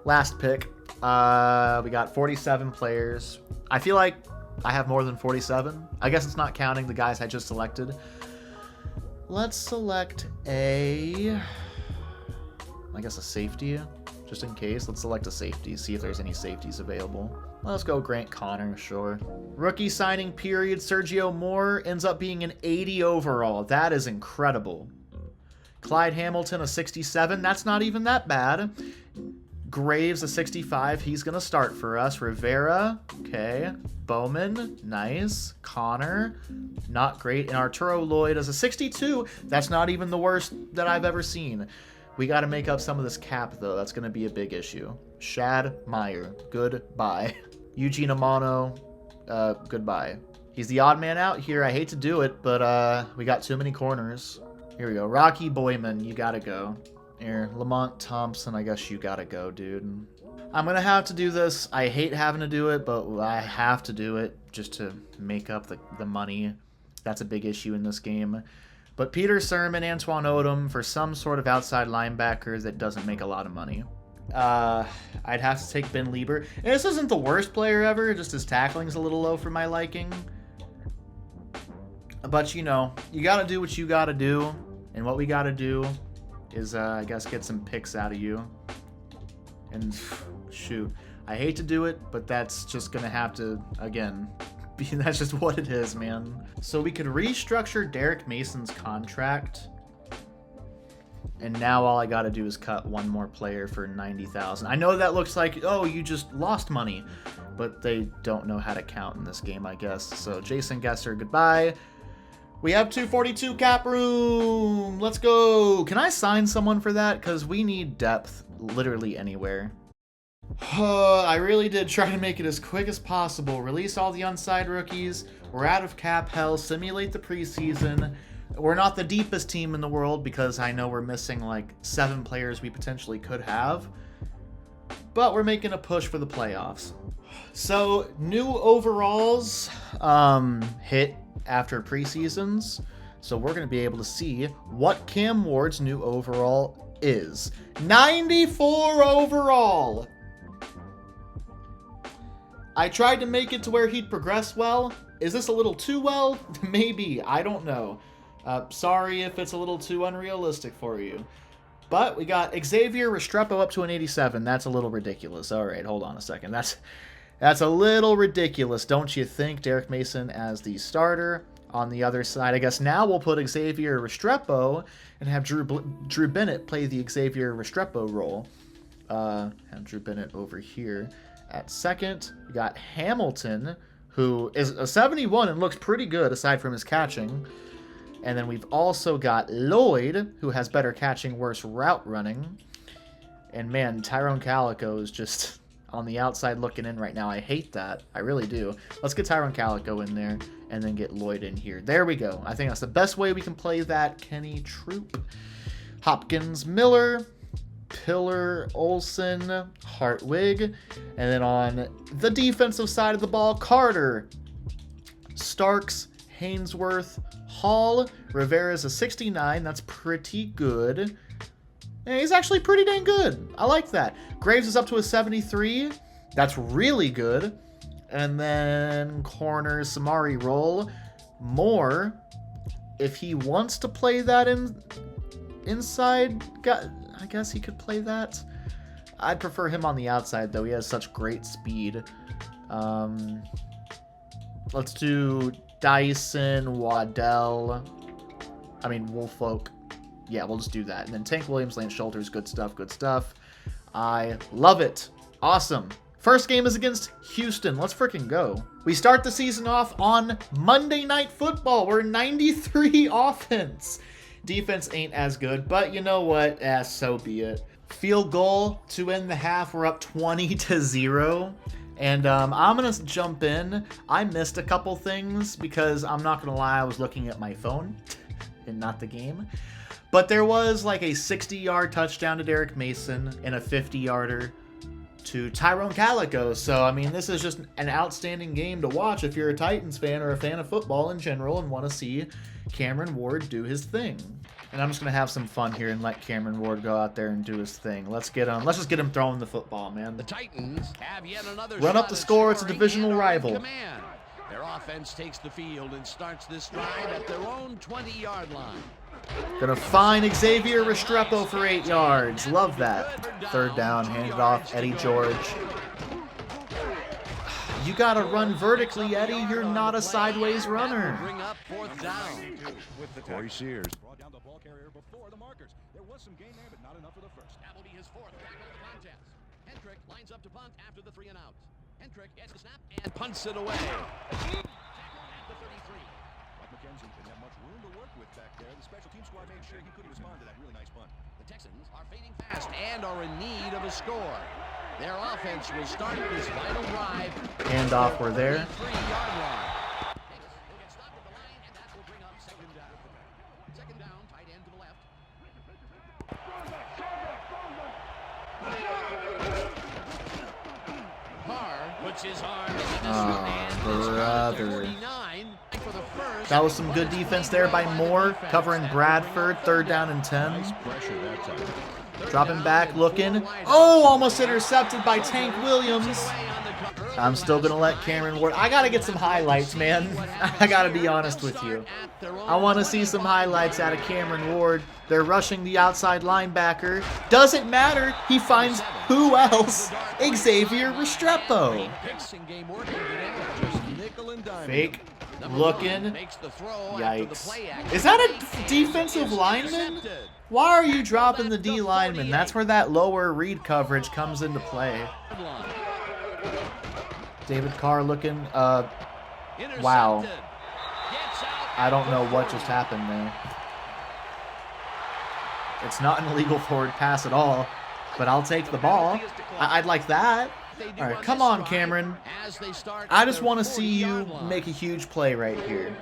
Last pick. We got 47 players. I feel like I have more than 47. I guess it's not counting the guys I just selected. Let's select a safety, just in case. Let's select a safety, see if there's any safeties available. Let's go Grant Connor, sure. Rookie signing period, Sergio Moore ends up being an 80 overall. That is incredible. Clyde Hamilton, a 67. That's not even that bad. Graves, a 65. He's going to start for us. Rivera, okay. Bowman, nice. Connor, not great. And Arturo Lloyd as a 62. That's not even the worst that I've ever seen. We got to make up some of this cap, though. That's going to be a big issue. Shad Meyer, goodbye. Eugene Amano, goodbye. He's the odd man out here. I hate to do it, but we got too many corners. Here we go. Rocky Boyman, you got to go. Here, Lamont Thompson, I guess you got to go, dude. I'm going to have to do this. I hate having to do it, but I have to do it just to make up the money. That's a big issue in this game. But Peter Sermon, Antoine Odom for some sort of outside linebacker that doesn't make a lot of money. I'd have to take Ben Lieber. And this isn't the worst player ever, just his tackling's a little low for my liking. But, you know, you got to do what you got to do. And what we got to do is, I guess, get some picks out of you. And, shoot, I hate to do it, but that's just going to have to, again, that's just what it is, man. So we could restructure Derek Mason's contract. And now all I got to do is cut one more player for $90,000. I know that looks like, oh, you just lost money. But they don't know how to count in this game, I guess. So Jason Gesser, goodbye. We have 242 cap room. Let's go. Can I sign someone for that? Because we need depth literally anywhere. I really did try to make it as quick as possible. Release all the unsigned rookies. We're out of cap hell. Simulate the preseason. We're not the deepest team in the world because I know we're missing like 7 players we potentially could have. But we're making a push for the playoffs. So, new overalls hit after preseasons. So we're going to be able to see what Cam Ward's new overall is. 94 overall! I tried to make it to where he'd progress well. Is this a little too well? Maybe. I don't know. Sorry if it's a little too unrealistic for you. But we got Xavier Restrepo up to an 87. That's a little ridiculous. All right, hold on a second. That's a little ridiculous, don't you think? Derek Mason as the starter. On the other side, I guess now we'll put Xavier Restrepo and have Drew Bennett play the Xavier Restrepo role. Have Drew Bennett over here at second. We got Hamilton, who is a 71 and looks pretty good aside from his catching. And then we've also got Lloyd, who has better catching, worse route running. And man, Tyrone Calico is just on the outside looking in right now. I hate that. I really do. Let's get Tyrone Calico in there and then get Lloyd in here. There we go. I think that's the best way we can play that. Kenny Troop, Hopkins, Miller, Pillar, Olsen, Hartwig. And then on the defensive side of the ball, Carter, Starks, Hainsworth, Hall. Rivera's a 69. That's pretty good. And he's actually pretty dang good. I like that. Graves is up to a 73. That's really good. And then corner, Samari Roll. Moore, if he wants to play that inside, I guess he could play that. I'd prefer him on the outside, though. He has such great speed. Let's do Dyson, Waddell. Woolfolk. Yeah, we'll just do that. And then Tank Williams, Lance Schulters, good stuff, good stuff. I love it. Awesome. First game is against Houston. Let's freaking go. We start the season off on Monday Night Football. We're 93 offense. Defense ain't as good, but you know what? So be it. Field goal to end the half. We're up 20-0. And I'm going to jump in. I missed a couple things because I'm not going to lie, I was looking at my phone and not the game. But there was like a 60-yard touchdown to Derek Mason and a 50-yarder to Tyrone Calico. So, I mean, this is just an outstanding game to watch if you're a Titans fan or a fan of football in general and want to see Cameron Ward do his thing. And I'm just going to have some fun here and let Cameron Ward go out there and do his thing. Let's just get him throwing the football, man. The Titans have yet another Run up the score. It's a divisional rival. Command. Their offense takes the field and starts this drive at their own 20-yard line. Gonna find Xavier Restrepo for 8 yards. Love that. Third down, handed off Eddie George. You gotta run vertically, Eddie. You're not a sideways runner. Bring up fourth down. Corey Sears. Brought down the ball carrier before the markers. There was some gain there, but not enough for the first. That will be his fourth tackle of the contest. Hendrick lines up to punt after the 3 and out. Hendrick gets the snap and punts it away. Tackle at the 33. Mike McKenzie didn't have much room to work with back there. The special team squad made sure he couldn't respond to that really nice punt. The Texans are fading fast and are in need of a score. Their offense will start this vital drive. Handoff, we're there. 3-yard line. Davis will get stopped at the line, and that will bring up second down. Second down, tight end to the left. Carr puts his arm into this one, and this brother. time 49 for the first. That was some good defense there by Moore, covering Bradford. Third down and 10. Pressure that time. Dropping back, looking. Oh, almost intercepted by Tank Williams. I'm still going to let Cameron Ward. I got to get some highlights, man. I got to be honest with you. I want to see some highlights out of Cameron Ward. They're rushing the outside linebacker. Doesn't matter. He finds who else? Xavier Restrepo. Fake. Looking. Yikes. Is that a defensive lineman? Why are you dropping the D lineman? That's where that lower read coverage comes into play. David Carr looking, wow. I don't know what just happened there. It's not an illegal forward pass at all, but I'll take the ball. I'd like that. All right, come on, Cameron. I just want to see you make a huge play right here.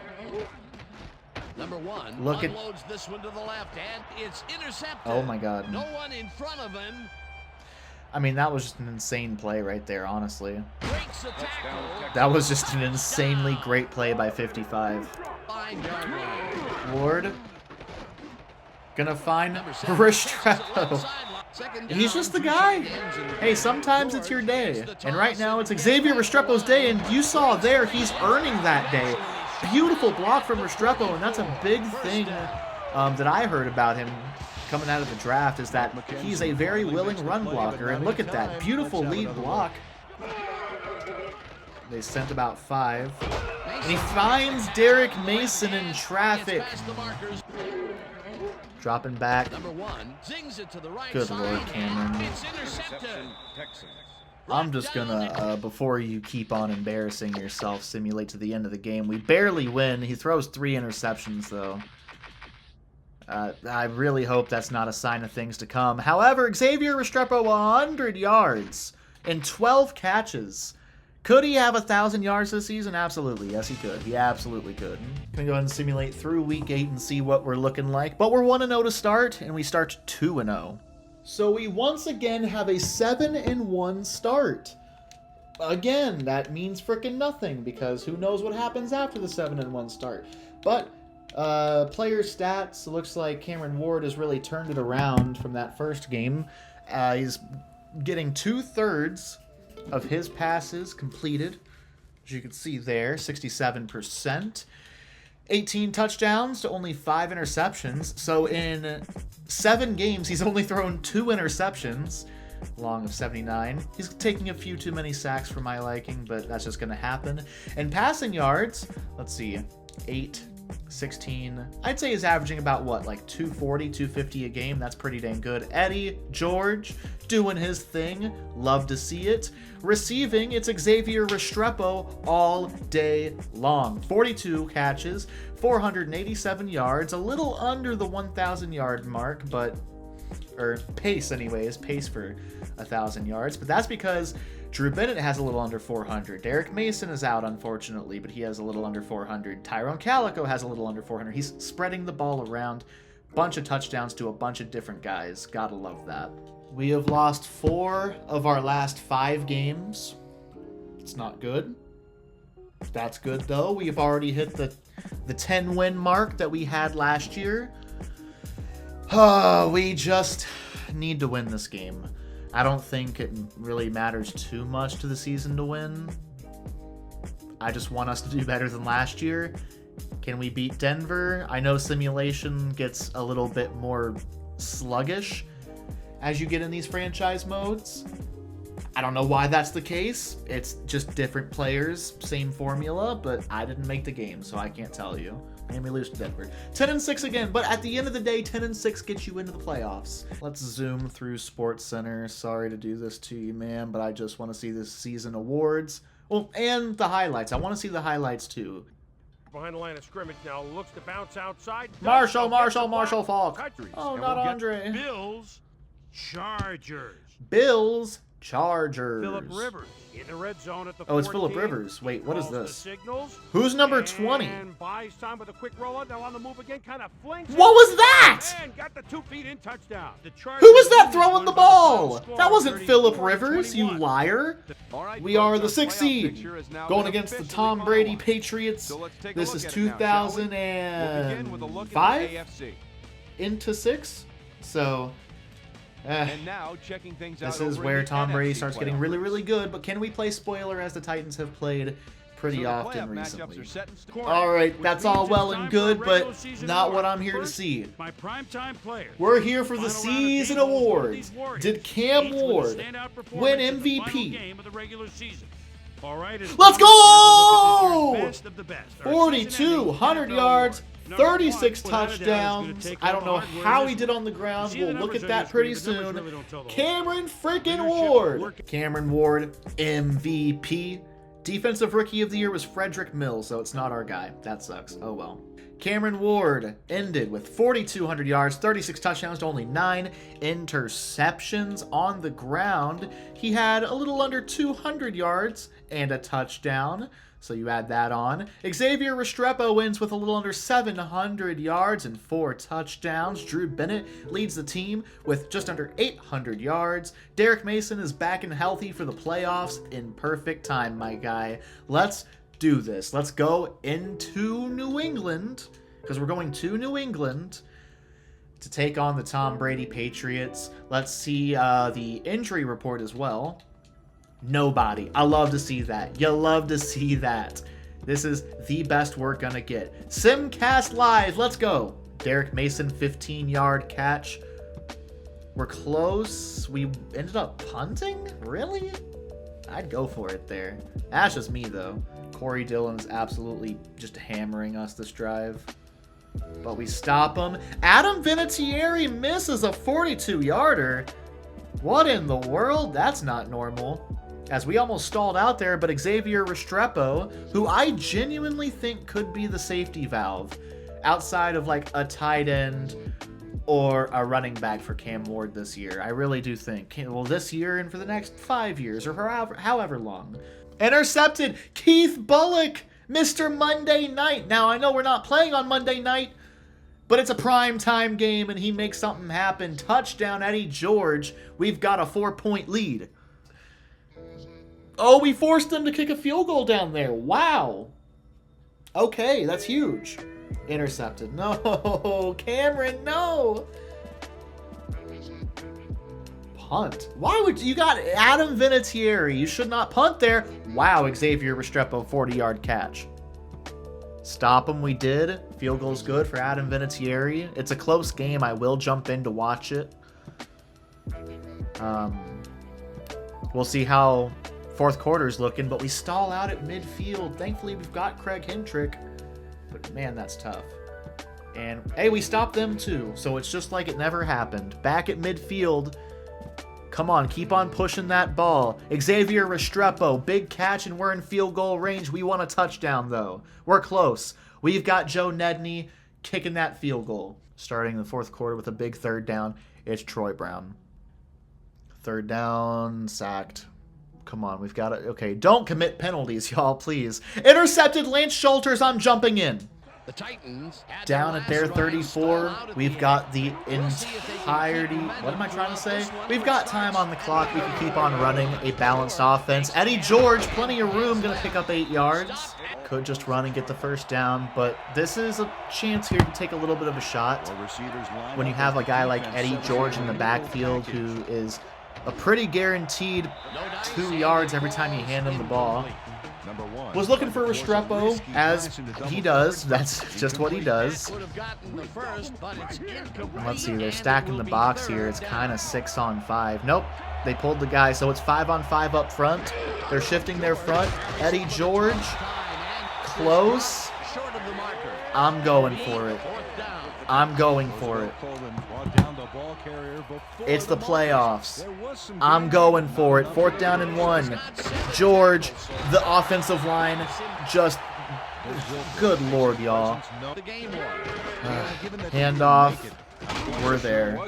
Number one look at unloads this one to the left, and it's intercepted. Oh my God. No one in front of him. I mean, that was just an insane play right there, honestly. Breaks the tackle. That was just an insanely great play by 55. 5-yard line. Ward gonna find Restrepo. He's just the guy. Hey, sometimes it's your day. And right now it's Xavier Restrepo's day, and you saw there he's earning that day. Beautiful block from Restrepo, and that's a big thing that I heard about him coming out of the draft, is that he's a very willing run blocker. And look at that beautiful lead block. They sent about 5. And he finds Derek Mason in traffic. Dropping back. Good Lord, Cameron. I'm just gonna, before you keep on embarrassing yourself, simulate to the end of the game. We barely win. He throws 3 interceptions, though. I really hope that's not a sign of things to come. However, Xavier Restrepo, 100 yards and 12 catches. Could he have 1,000 yards this season? Absolutely. Yes, he could. He absolutely could. Gonna go ahead and simulate through Week 8 and see what we're looking like. But we're 1-0 to start, and we start 2-0. So we once again have a 7-1 start. Again, that means frickin' nothing, because who knows what happens after the 7-1 start. But player stats, looks like Cameron Ward has really turned it around from that first game. He's getting 2/3 of his passes completed, as you can see there, 67%. 18 touchdowns to only 5 interceptions. So in 7 games, he's only thrown 2 interceptions, long of 79. He's taking a few too many sacks for my liking, but that's just going to happen. And passing yards, let's see, 8 16. I'd say he's averaging about what, like 240, 250 a game. That's pretty dang good. Eddie George doing his thing. Love to see it. Receiving, it's Xavier Restrepo all day long. 42 catches, 487 yards, a little under the 1,000 yard mark, or pace anyways, pace for 1,000 yards. But that's because Drew Bennett has a little under 400. Derek Mason is out, unfortunately, but he has a little under 400. Tyrone Calico has a little under 400. He's spreading the ball around. Bunch of touchdowns to a bunch of different guys. Gotta love that. We have lost 4 of our last 5 games. It's not good. That's good, though. We've already hit the 10-win mark that we had last year. We just need to win this game. I don't think it really matters too much to the season to win. I just want us to do better than last year. Can we beat Denver? I know simulation gets a little bit more sluggish as you get in these franchise modes. I don't know why that's the case. It's just different players, same formula, but I didn't make the game, so I can't tell you. And we lose to Denver. 10-6 again, but at the end of the day, 10-6 gets you into the playoffs. Let's zoom through Sports Center. Sorry to do this to you, man, but I just want to see this season awards. Well, and the highlights. I want to see the highlights, too. Behind the line of scrimmage now, looks to bounce outside. Marshall Falk. Oh, not Andre. Bills, Chargers. Bills, Chargers. Phillip Rivers in the red zone at the Oh, it's 14. Phillip Rivers. Wait, what is Calls the this? signals, Who's number 20? and buys time with a quick rollout. Now on the move again, kind of flings. What was that? And got the 2 feet in, touchdown. The Who was that Chargers throwing the win by ball? final score, That wasn't Phillip 34-21. Rivers, you liar. All right, We are the folks, 6th our playoff seed, picture is now going been against the officially Tom Brady finalized. Patriots. So let's take a This look is at it now, shall we? We'll begin with a look at the 2005 AFC. into 6. So, And now checking things out this is over where in the Tom Brady NFC starts getting playoff really, race. really good. But can we play spoiler as the Titans have played pretty So the often playoff matchups recently? are set in stone. All right, Which that's means all it's well time and for our good, regular but season not what awards. I'm here to First, see. My primetime players. We're here for the Final round of season games will award awards. these Warriors, Did Cam each with a Ward standout performance win in the final MVP? game of the regular season. All right, as Let's promised, here's a go! look at this year's best of the best. Our 42, season-ending 100 NFL yards, award. Number 36 one, without a doubt, is gonna touchdowns. take I all don't the know hardware how in he this did one. on the ground. See the We'll look numbers at on that your pretty screen, the numbers soon. really don't tell the whole Cameron freaking Leadership Ward. work- Cameron Ward, MVP. Defensive Rookie of the Year was Frederick Mills, so it's not our guy. That sucks. Oh well. Cameron Ward ended with 4,200 yards, 36 touchdowns to only 9 interceptions on the ground. He had a little under 200 yards and a touchdown, so you add that on. Xavier Restrepo wins with a little under 700 yards and 4 touchdowns. Drew Bennett leads the team with just under 800 yards. Derek Mason is back and healthy for the playoffs in perfect time, my guy. Let's do this. Let's go into New England, because we're going to New England to take on the Tom Brady Patriots. Let's see the injury report as well. Nobody. I love to see that. You love to see that. This is the best we're gonna get. Simcast Live, let's go. Derek Mason, 15-yard catch. We're close. We ended up punting? Really? I'd go for it there. That's just me, though. Corey Dillon is absolutely just hammering us this drive. But we stop him. Adam Vinatieri misses a 42-yarder. What in the world? That's not normal. As we almost stalled out there, but Xavier Restrepo, who I genuinely think could be the safety valve outside of like a tight end or a running back for Cam Ward this year. I really do think. Well, this year and for the next 5 years or however long. Intercepted. Keith Bullock, Mr. Monday Night. Now, I know we're not playing on Monday night, but it's a prime time game and he makes something happen. Touchdown, Eddie George. We've got a 4-point lead. Oh, we forced them to kick a field goal down there. Wow. Okay, that's huge. Intercepted. No, Cameron, no. Punt. Why would you got Adam Vinatieri? You should not punt there. Wow, Xavier Restrepo, 40-yard catch. Stop him, we did. Field goal's good for Adam Vinatieri. It's a close game. I will jump in to watch it. We'll see how fourth quarter's looking, but we stall out at midfield. Thankfully, we've got Craig Hentrick. But man, that's tough. And hey, we stopped them too, so it's just like it never happened. Back at midfield. Come on, keep on pushing that ball. Xavier Restrepo, big catch, and we're in field goal range. We want a touchdown, though. We're close. We've got Joe Nedney kicking that field goal. Starting the fourth quarter with a big third down, it's Troy Brown. Third down, sacked. Come on, we've got it. Okay, don't commit penalties, y'all, please. Intercepted, Lance Schulters, I'm jumping in. The Titans Down at their 34, we've got the entirety. What am I trying to say? We've got time on the clock. We can keep on running a balanced offense. Eddie George, plenty of room, going to pick up 8 yards. Could just run and get the first down, but this is a chance here to take a little bit of a shot. When you have a guy like Eddie George in the backfield who is a pretty guaranteed 2 yards every time you hand him the ball. Was looking for Restrepo, as he does. That's just what he does. Let's see, they're stacking the box here. It's kind of 6-on-5. Nope, they pulled the guy, so it's 5-on-5 up front. They're shifting their front. Eddie George, close. I'm going for it. I'm going for it. It's the playoffs. I'm going for it. 4th down and 1. George, the offensive line, just good lord, y'all. Handoff. We're there.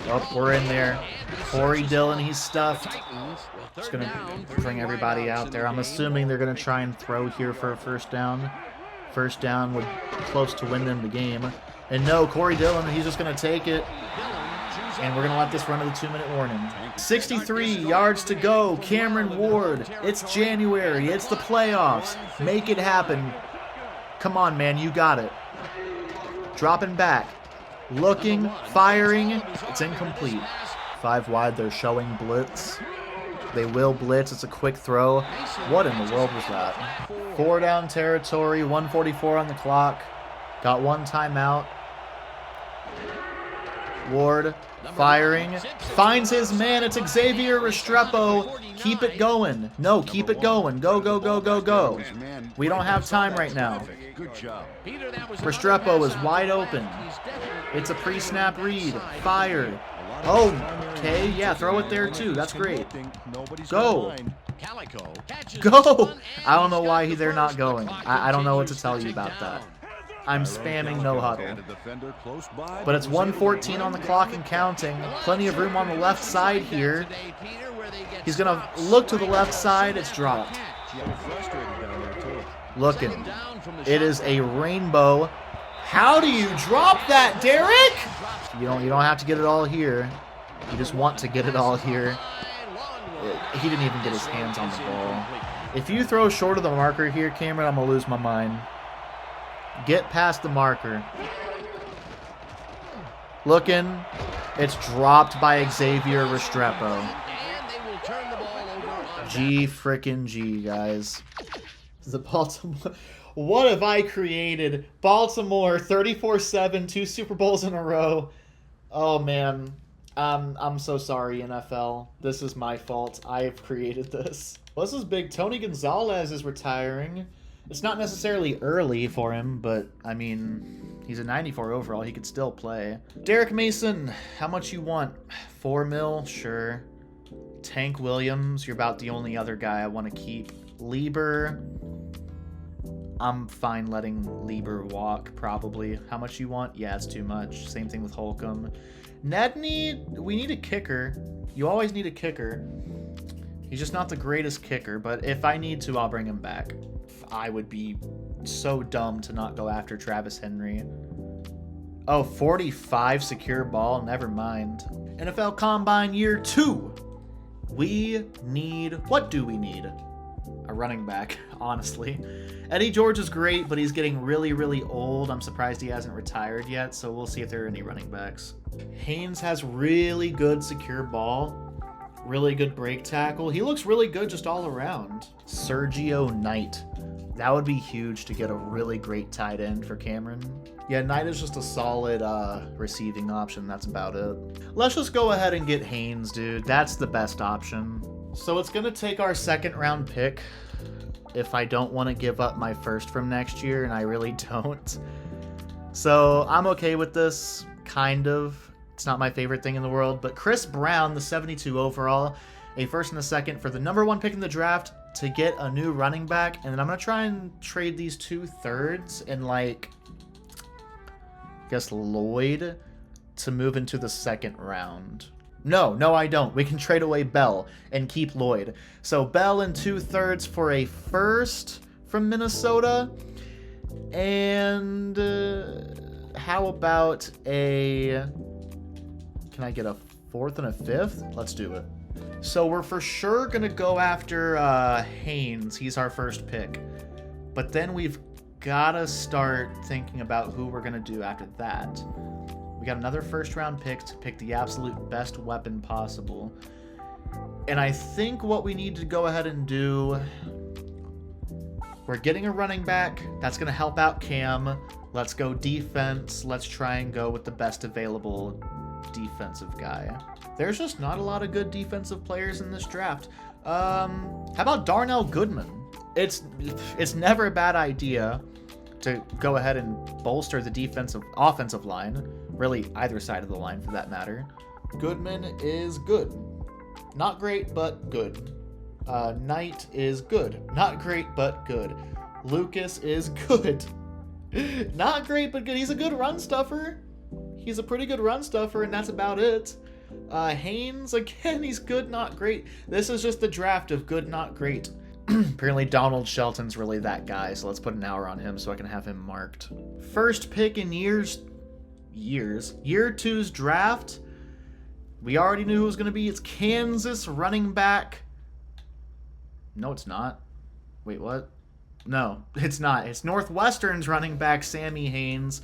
Oh, we're in there. Corey Dillon, he's stuffed. Just going to bring everybody out there. I'm assuming they're going to try and throw here for a first down. First down would close to win them the game. And no, Corey Dillon, he's just going to take it. And we're going to let this run to the 2-minute warning. 63 yards to go. Cameron Ward. It's January. It's the playoffs. Make it happen. Come on, man. You got it. Dropping back. Looking. Firing. It's incomplete. 5 wide. They're showing blitz. They will blitz. It's a quick throw. What in the world was that? 4 down territory. 1:44 on the clock. Got 1 timeout. Ward firing. Finds his man. It's Xavier Restrepo. Keep it going. No, keep it going. Go, go, go, go, go. We don't have time right now. Restrepo is wide open. It's a pre-snap read. Fired. Oh, okay. Yeah, throw it there too. That's great. Go. Go. I don't know why they're not going. I don't know what to tell you about that. I'm spamming no huddle. But it's 1:14 on the clock and counting. Plenty of room on the left side here. He's going to look to the left side. It's dropped. Looking. It is a rainbow. How do you drop that, Derek? You don't have to get it all here. You just want to get it all here. He didn't even get his hands on the ball. If you throw short of the marker here, Cameron, I'm going to lose my mind. Get past the marker. Looking. It's dropped by Xavier Restrepo. G frickin' G, guys. The Baltimore... What have I created? Baltimore, 34-7, 2 Super Bowls in a row. Oh, man. I'm so sorry, NFL. This is my fault. I have created this. Well, this is big. Tony Gonzalez is retiring. It's not necessarily early for him, but, I mean, he's a 94 overall. He could still play. Derek Mason, how much you want? 4 mil? Sure. Tank Williams, you're about the only other guy I want to keep. Lieber, I'm fine letting Lieber walk, probably. How much you want? Yeah, it's too much. Same thing with Holcomb. Nedney, we need a kicker. You always need a kicker. He's just not the greatest kicker, but if I need to, I'll bring him back. I would be so dumb to not go after Travis Henry. Oh, 45 secure ball. Never mind. NFL Combine Year 2. We need... What do we need? A running back, honestly. Eddie George is great, but he's getting really, really old. I'm surprised he hasn't retired yet, so we'll see if there are any running backs. Haynes has really good secure ball. Really good break tackle. He looks really good just all around. Sergio Knight. That would be huge to get a really great tight end for Cameron. Yeah, Knight is just a solid receiving option. That's about it. Let's just go ahead and get Haynes, dude. That's the best option. So it's going to take our 2nd round pick. if I don't want to give up my first from next year, and I really don't. So I'm okay with this, kind of. It's not my favorite thing in the world, but Chris Brown, the 72 overall, a first and a second for the number 1 pick in the draft to get a new running back, and then I'm going to try and trade these 2 thirds and, like, I guess Lloyd to move into the second round. No, I don't. We can trade away Bell and keep Lloyd. So Bell and 2 thirds for a first from Minnesota. And how about a... Can I get a 4th and a 5th? Let's do it. So we're for sure going to go after Haynes. He's our first pick. But then we've got to start thinking about who we're going to do after that. We got another first-round pick to pick the absolute best weapon possible. And I think what we need to go ahead and do... We're getting a running back. That's going to help out Cam. Let's go defense. Let's try and go with the best available defensive guy. There's just not a lot of good defensive players in this draft. How about Darnell Goodman? It's never a bad idea to go ahead and bolster the offensive line. Really, either side of the line for that matter. Goodman is good. Not great, but good. Knight is good. Not great, but good. Lucas is good. Not great, but good. He's a good run stuffer. He's a pretty good run stuffer, and that's about it. Haynes, again, he's good, not great. This is just the draft of good, not great. Apparently Donald Shelton's really that guy, so let's put an hour on him so I can have him marked. First pick in year 2's draft. We already knew who it was going to be. It's Kansas running back. No, it's not. Wait, what? No, it's not. It's Northwestern's running back, Sammy Haynes.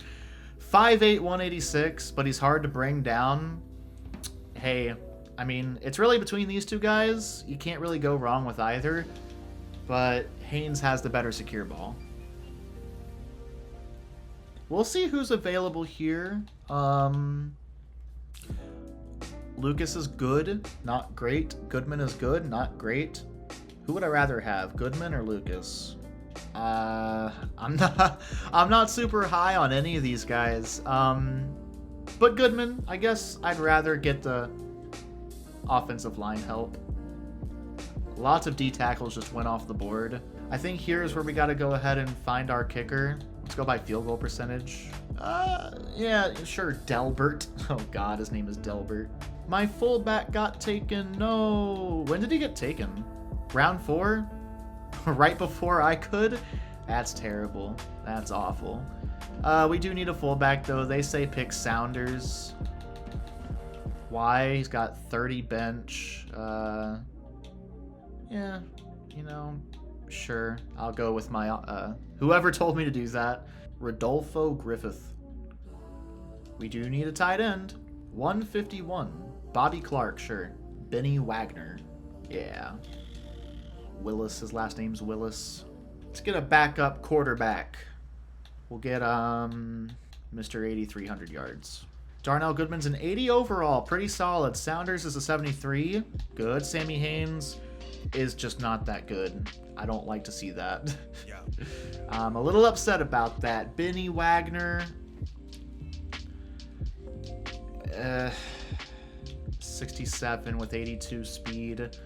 5'8", 186, but he's hard to bring down. Hey, I mean, it's really between these two guys. You can't really go wrong with either. But Haynes has the better secure ball. We'll see who's available here. Lucas is good, not great. Goodman is good, not great. Who would I rather have, Goodman or Lucas? I'm not super high on any of these guys. But Goodman, I guess I'd rather get the offensive line help. Lots of D tackles just went off the board. I think here's where we got to go ahead and find our kicker. Let's go by field goal percentage. Yeah, sure, Delbert. Oh God, his name is Delbert. My fullback got taken. No, when did he get taken? Round 4? Right before I could? That's terrible. That's awful. We do need a fullback though. They say pick Sounders. Why? He's got 30 bench. Yeah, you know, sure. I'll go with my, whoever told me to do that. Rodolfo Griffith. We do need a tight end. 151. Bobby Clark, sure. Benny Wagner. Yeah. Willis, his last name's Willis. Let's get a backup quarterback. We'll get, Mr. 8,300 yards. Darnell Goodman's an 80 overall. Pretty solid. Sounders is a 73. Good. Sammy Haynes is just not that good. I don't like to see that. Yeah. I'm a little upset about that. Benny Wagner. 67 with 82 speed.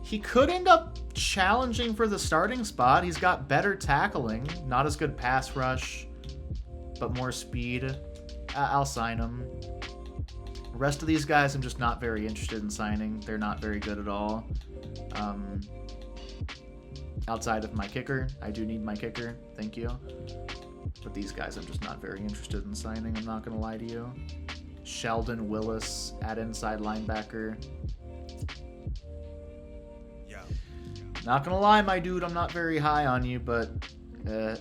He could end up challenging for the starting spot. He's got better tackling. Not as good pass rush, but more speed. I'll sign him. The rest of these guys I'm just not very interested in signing. They're not very good at all. Outside of my kicker. I do need my kicker. Thank you. But these guys I'm just not very interested in signing. I'm not going to lie to you. Sheldon Willis at inside linebacker. Yeah. Not going to lie, my dude. I'm not very high on you, but...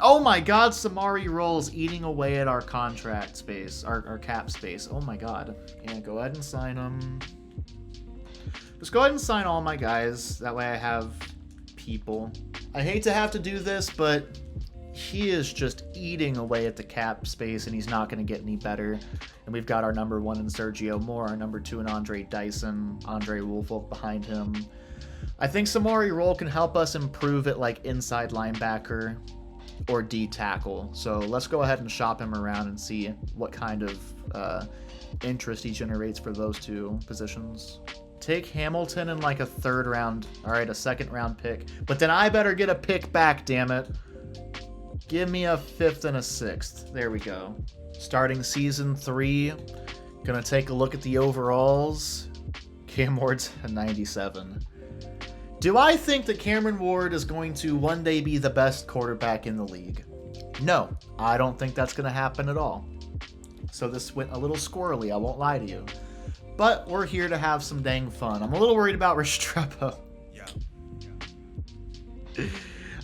oh my god, Samari Rolls eating away at our contract space, our cap space. Oh my god. Yeah, go ahead and sign them. Just go ahead and sign all my guys. That way I have people. I hate to have to do this, but he is just eating away at the cap space, and he's not going to get any better. And we've got our number 1 in Sergio Moore, our number 2 in Andre Dyson, Andre Woolfolk behind him. I think Samori Roll can help us improve at like inside linebacker or D tackle. So let's go ahead and shop him around and see what kind of interest he generates for those two positions. Take Hamilton in like a third round. All right, a second round pick. But then I better get a pick back, damn it. Give me a fifth and a sixth. There we go. Starting season 3. Gonna take a look at the overalls. Cam Ward's a 97. Do I think that Cameron Ward is going to one day be the best quarterback in the league? No, I don't think that's going to happen at all. So this went a little squirrely, I won't lie to you. But we're here to have some dang fun. I'm a little worried about Restrepo. Yeah.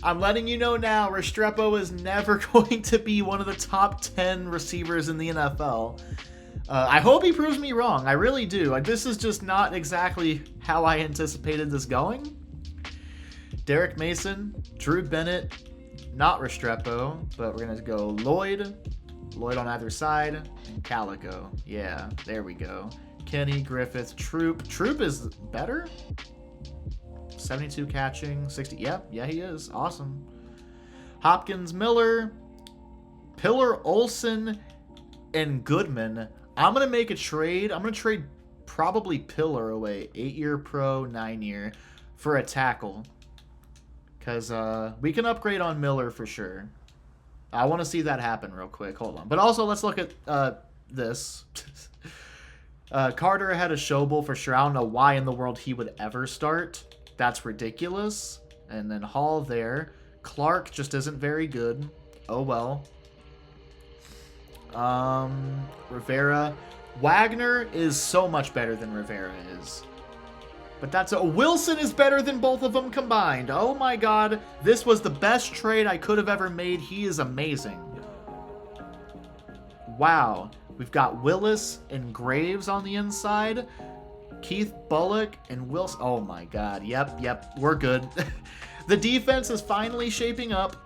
I'm letting you know now, Restrepo is never going to be one of the top 10 receivers in the NFL. I hope he proves me wrong. I really do. This is just not exactly how I anticipated this going. Derek Mason, Drew Bennett, not Restrepo, but we're going to go Lloyd on either side, and Calico. Yeah, there we go. Kenny, Griffith, Troop. Troop is better? 72 catching, 60. Yeah, he is. Awesome. Hopkins, Miller, Pillar, Olsen, and Goodman. I'm going to make a trade. I'm going to trade probably Pillar away. 8-year pro, 9-year for a tackle. Because we can upgrade on Miller for sure. I want to see that happen real quick. Hold on. But also, let's look at this. Carter had a Schobel for sure. I don't know why in the world he would ever start. That's ridiculous. And then Hall there. Clark just isn't very good. Oh, well. Rivera. Wagner is so much better than Rivera is. But that's Wilson is better than both of them combined. Oh my god. This was the best trade I could have ever made. He is amazing. Wow. We've got Willis and Graves on the inside. Keith Bullock and Wilson. Oh my god. Yep. We're good. The defense is finally shaping up.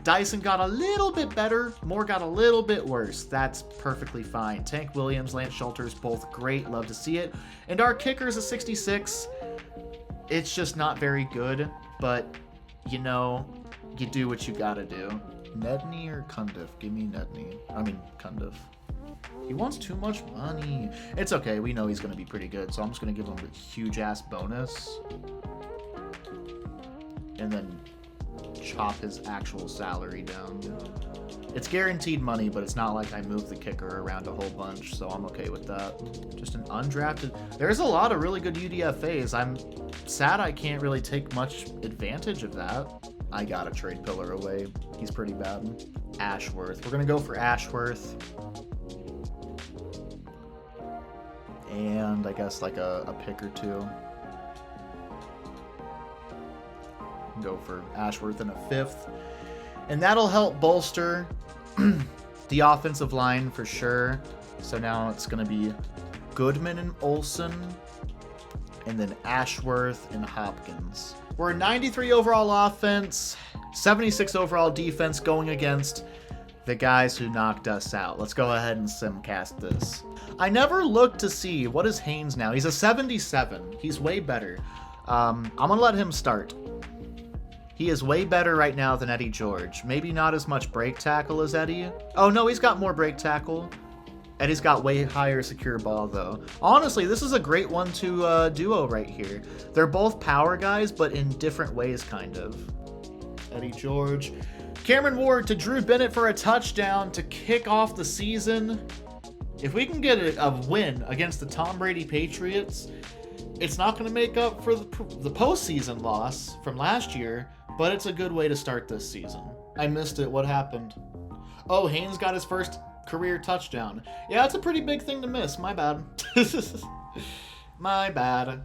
Dyson got a little bit better. Moore got a little bit worse. That's perfectly fine. Tank Williams, Lance Schulters, both great. Love to see it. And our kicker's a 66. It's just not very good. But, you know, you do what you gotta do. Nedney or Cundiff? Give me Nedney. I mean, Cundiff. He wants too much money. It's okay. We know he's going to be pretty good. So I'm just going to give him a huge-ass bonus. And then chop his actual salary down. It's guaranteed money, but it's not like I move the kicker around a whole bunch, so I'm okay with that. Just an undrafted. There's a lot of really good UDFAs. I'm sad I can't really take much advantage of that. I gotta trade Pillar away. He's pretty bad. Ashworth. We're gonna go for Ashworth. And I guess like a pick or two. Go for Ashworth in a fifth. And that'll help bolster the offensive line for sure. So now it's going to be Goodman and Olsen. And then Ashworth and Hopkins. We're a 93 overall offense. 76 overall defense going against the guys who knocked us out. Let's go ahead and simcast this. I never looked to see, what is Haynes now? He's a 77. He's way better. I'm going to let him start. He is way better right now than Eddie George. Maybe not as much break tackle as Eddie. Oh, no, he's got more break tackle. Eddie's got way higher secure ball, though. Honestly, this is a great 1-2 duo right here. They're both power guys, but in different ways, kind of. Eddie George. Cameron Ward to Drew Bennett for a touchdown to kick off the season. If we can get a win against the Tom Brady Patriots, it's not going to make up for the postseason loss from last year, but it's a good way to start this season. I missed it. What happened? Oh, Haynes got his first career touchdown. Yeah, that's a pretty big thing to miss. My bad. My bad.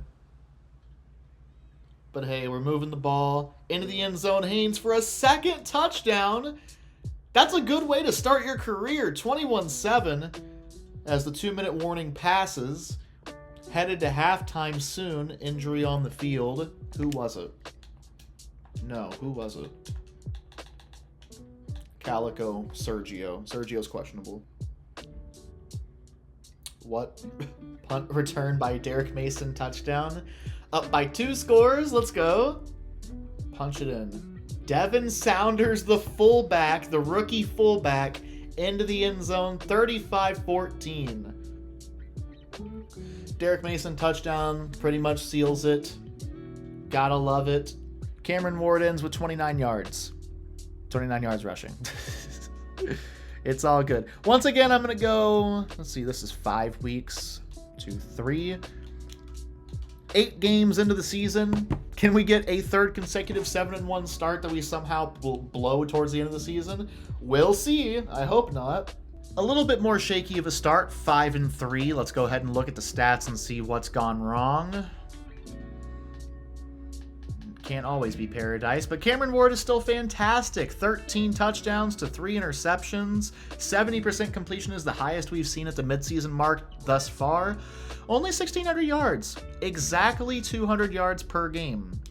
But hey, we're moving the ball into the end zone. Haynes for a second touchdown. That's a good way to start your career. 21-7 as the 2-minute warning passes. Headed to halftime soon. Injury on the field. Who was it? No, who was it? Calico, Sergio. Sergio's questionable. What? Punt return by Derek Mason, touchdown. Up by 2 scores. Let's go. Punch it in. Devin Saunders, the fullback, the rookie fullback, into the end zone, 35-14. Derek Mason touchdown pretty much seals it. Gotta love it. Cameron Ward ends with 29 yards. 29 yards rushing. It's all good. Once again, I'm going to go, let's see, this is 5 weeks, 2, 3, 8 games into the season. Can we get a third consecutive 7-1 start that we somehow will blow towards the end of the season? We'll see. I hope not. A little bit more shaky of a start, 5-3. Let's go ahead and look at the stats and see what's gone wrong. Can't always be paradise, but Cameron Ward is still fantastic. 13 touchdowns to 3 interceptions. 70% completion is the highest we've seen at the midseason mark thus far. Only 1,600 yards. Exactly 200 yards per game.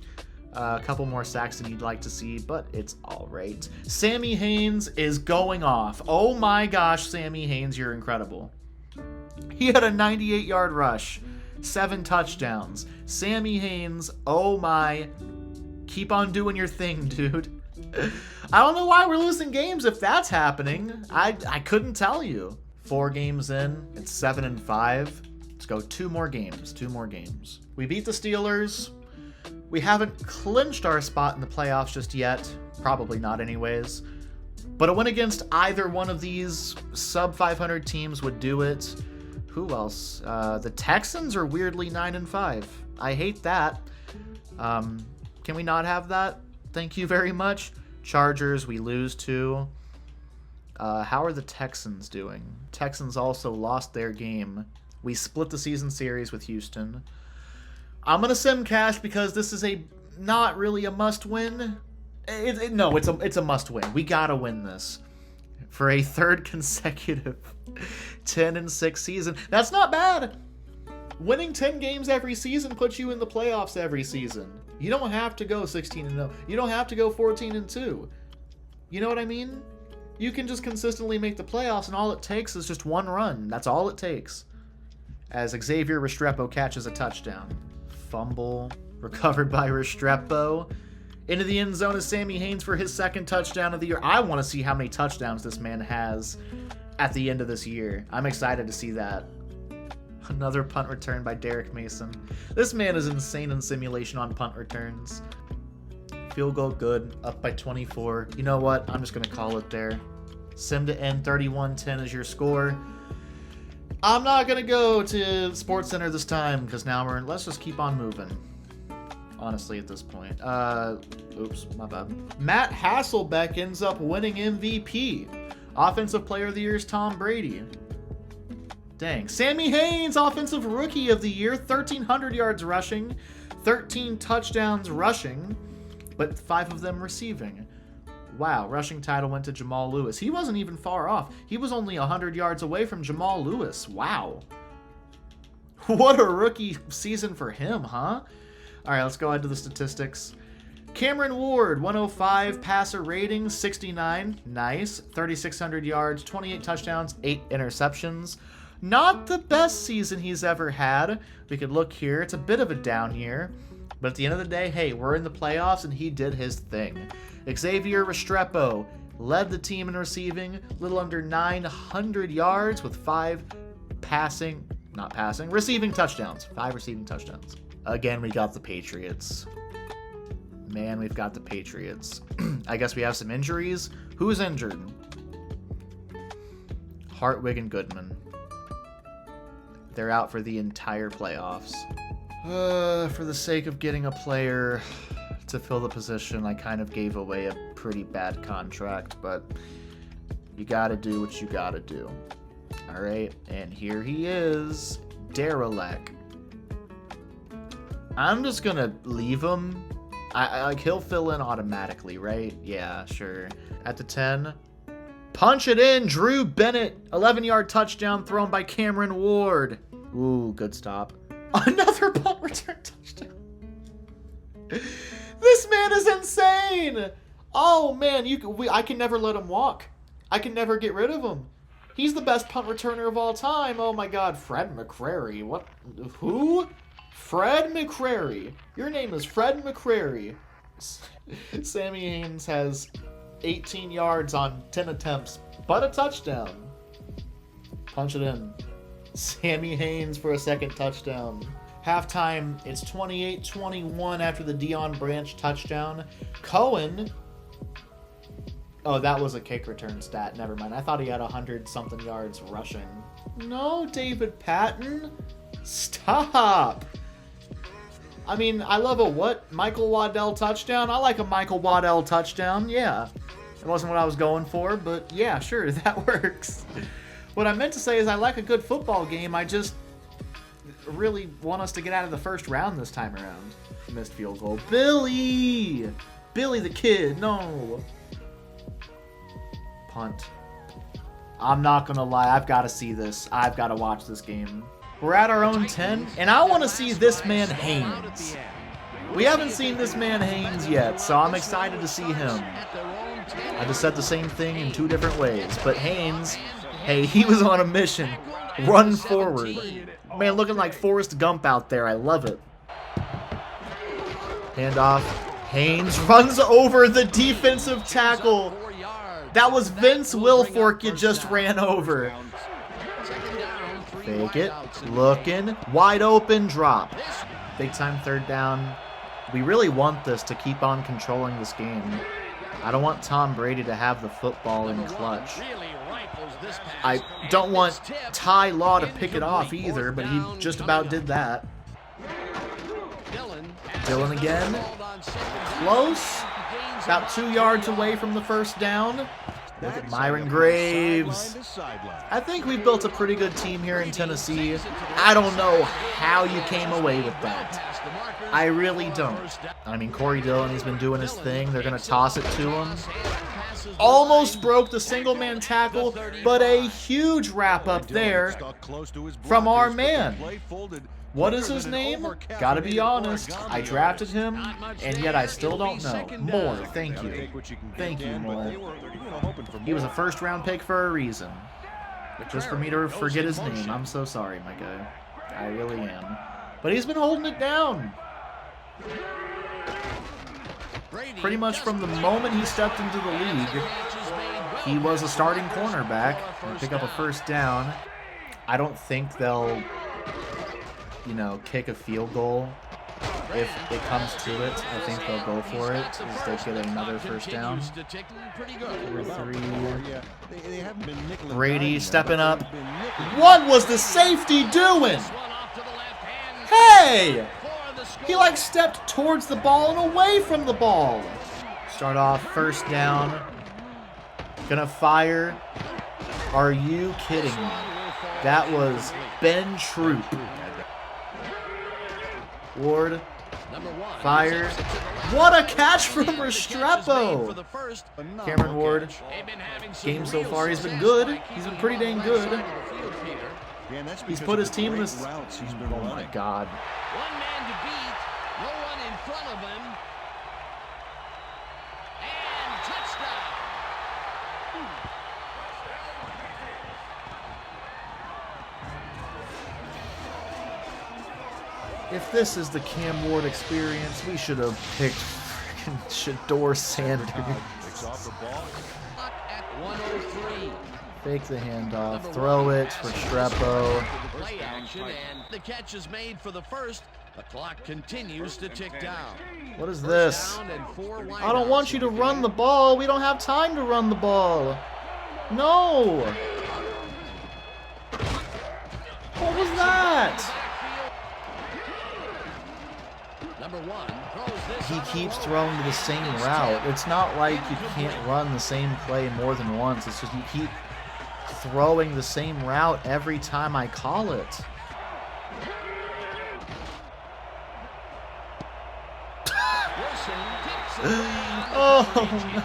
A couple more sacks than you'd like to see, but it's all right. Sammy Haynes is going off. Oh my gosh, Sammy Haynes, you're incredible. He had a 98-yard rush. 7 touchdowns. Sammy Haynes, oh my... Keep on doing your thing, dude. I don't know why we're losing games if that's happening. I couldn't tell you. 4 games in, it's 7-5. Let's go 2 more games. 2 more games. We beat the Steelers. We haven't clinched our spot in the playoffs just yet. Probably not anyways. But a win against either one of these sub-500 teams would do it. Who else? The Texans are weirdly 9-5. I hate that. Can we not have that? Thank you very much. Chargers, we lose to. How are the Texans doing? Texans also lost their game. We split the season series with Houston. I'm going to sim cash because this is not really a must-win. No, it's a must-win. We got to win this for a third consecutive 10-6 season. That's not bad. Winning 10 games every season puts you in the playoffs every season. You don't have to go 16-0. You don't have to go 14-2. You know what I mean? You can just consistently make the playoffs, and all it takes is just one run. That's all it takes. As Xavier Restrepo catches a touchdown. Fumble, recovered by Restrepo. Into the end zone is Sammy Haynes for his 2nd touchdown of the year. I want to see how many touchdowns this man has at the end of this year. I'm excited to see that. Another punt return by Derek Mason. This man is insane in simulation on punt returns. Field goal good, up by 24. You know what? I'm just going to call it there. Sim to end, 31-10 is your score. I'm not going to go to SportsCenter this time because now let's just keep on moving. Honestly, at this point. Oops, my bad. Matt Hasselbeck ends up winning MVP. Offensive Player of the Year is Tom Brady. Dang. Sammy Haynes, Offensive Rookie of the Year, 1,300 yards rushing, 13 touchdowns rushing, but 5 of them receiving. Wow, rushing title went to Jamal Lewis. He wasn't even far off. He was only 100 yards away from Jamal Lewis. Wow. What a rookie season for him, huh? All right, let's go ahead to the statistics. Cameron Ward, 105 passer rating, 69. Nice. 3,600 yards, 28 touchdowns, 8 interceptions. Not the best season he's ever had. We could look here. It's a bit of a down year. But at the end of the day, hey, we're in the playoffs, and he did his thing. Xavier Restrepo led the team in receiving, little under 900 yards with 5 receiving touchdowns. 5 receiving touchdowns. Again, we got the Patriots. Man, we've got the Patriots. I guess we have some injuries. Who's injured? Hartwig and Goodman. They're out for the entire playoffs. For the sake of getting a player to fill the position, I kind of gave away a pretty bad contract, but you gotta do what you gotta do. Alright, and here he is, Derelek. I'm just gonna leave him. Like, he'll fill in automatically, right? Yeah, sure. At the 10, punch it in, Drew Bennett. 11-yard touchdown thrown by Cameron Ward. Ooh, good stop. Another punt return touchdown. This man is insane. Oh, man, I can never let him walk. I can never get rid of him. He's the best punt returner of all time. Oh, my God. Fred McCrary. What? Who? Fred McCrary. Your name is Fred McCrary. Sammy Haynes has 18 yards on 10 attempts, but a touchdown. Punch it in. Sammy Haynes for a second touchdown. Halftime, it's 28-21 after the Deion Branch touchdown. Cohen... Oh, that was a kick return stat. Never mind. I thought he had 100-something yards rushing. No, David Patton. Stop. I mean, I love a what? Michael Waddell touchdown? I like a Michael Waddell touchdown. Yeah. It wasn't what I was going for, but yeah, sure, that works. What I meant to say is I like a good football game. I just really want us to get out of the first round this time around. Missed field goal. Billy! Billy the Kid. No. Punt. I'm not gonna lie, I've got to see this. I've got to watch this game. We're at our own 10, and I want to see this man Haynes. We haven't seen this man Haynes yet, so I'm excited to see him. I just said the same thing in two different ways, but Haynes, hey, he was on a mission. Run forward. Man, looking like Forrest Gump out there. I love it. Handoff. Haynes runs over the defensive tackle. That was Vince Wilfork you just ran over. Fake it. Looking. Wide open. Drop. Big time third down. We really want this to keep on controlling this game. I don't want Tom Brady to have the football in clutch. I don't want Ty Law to pick it off either, but he just about did that. Dillon again. Close. About 2 yards away from the first down. Look at Myron Graves. I think we've built a pretty good team here in Tennessee. I don't know how you came away with that. I really don't. I mean, Corey Dillon, he's been doing his thing. They're going to toss it to him. Almost broke the single-man tackle, but a huge wrap-up there from our man. What is his name? Gotta be honest, I drafted him, and yet I still don't know. Moore, thank you. Thank you, Moore. He was a first-round pick for a reason. Just for me to forget his name. I'm so sorry, my guy. I really am. But he's been holding it down. Pretty much from the moment he stepped into the league, he was a starting cornerback and pick up a first down. I don't think they'll, you know, kick a field goal. If it comes to it, I think they'll go for it. Instead, get another first down. 4-3. Brady stepping up. What was the safety doing? Hey! He like stepped towards the ball and away from the ball. Start off first down. Gonna fire. Are you kidding me? That was Ben Troop. Ward. Fire. What a catch from Restrepo. Cameron Ward. Game so far, he's been good. He's been pretty dang good. He's put his team in this. Oh my God. One man to beat, no one in front of him. And touchdown. If this is the Cam Ward experience, we should have picked freaking Shador Sanders. At 103. Fake the handoff, throw it for Restrepo. Play action, and the catch is made for the first. The clock continues to tick down. What is this? Down and 4 I don't want you to run the ball. We don't have time to run the ball. No. What was that? Number 1 throws this. He keeps throwing to the same route. It's not like you can't run the same play more than once. It's just you keep throwing the same route every time I call it. Oh no.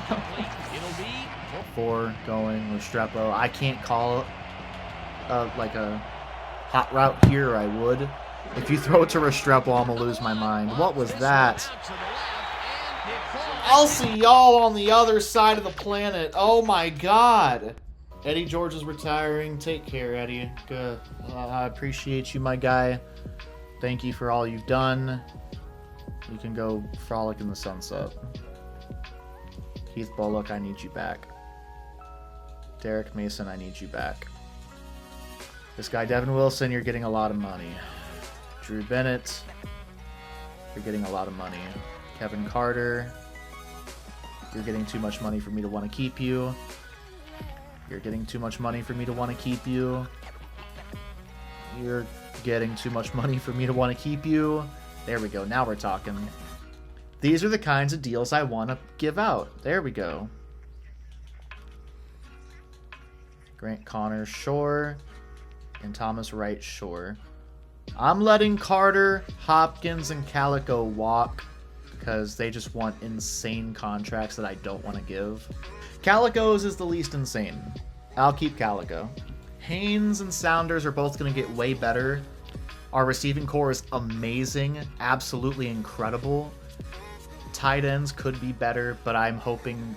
4 going with Restrepo. I can't call it like a hot route here. I would. If you throw it to Restrepo, I'm gonna lose my mind. What was that? I'll see y'all on the other side of the planet. Oh my God. Eddie George is retiring. Take care, Eddie. Good. I appreciate you, my guy. Thank you for all you've done. You can go frolic in the sunset. Keith Bullock, I need you back. Derek Mason, I need you back. This guy, Devin Wilson, you're getting a lot of money. Drew Bennett, you're getting a lot of money. Kevin Carter, you're getting too much money for me to want to keep you. You're getting too much money for me to want to keep you. You're getting too much money for me to want to keep you. There we go. Now we're talking. These are the kinds of deals I want to give out. There we go. Grant Connor, sure. And Thomas Wright, sure. I'm letting Carter, Hopkins, and Calico walk because they just want insane contracts that I don't want to give. Calico's is the least insane. I'll keep Calico. Haynes and Sounders are both going to get way better. Our receiving core is amazing, absolutely incredible. Tight ends could be better, but I'm hoping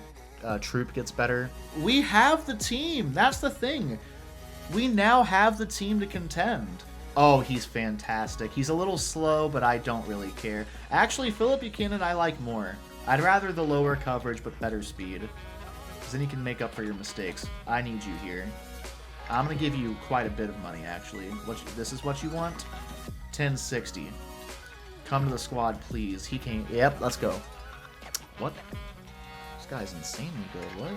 Troop gets better. We have the team. That's the thing. We now have the team to contend. Oh, he's fantastic. He's a little slow, but I don't really care. Actually, Philip Buchanan I like more. I'd rather the lower coverage, but better speed. Because then he can make up for your mistakes. I need you here. I'm going to give you quite a bit of money, actually. This is what you want? 1060. Come to the squad, please. He can't... Yep, let's go. What? This guy's insanely good. What?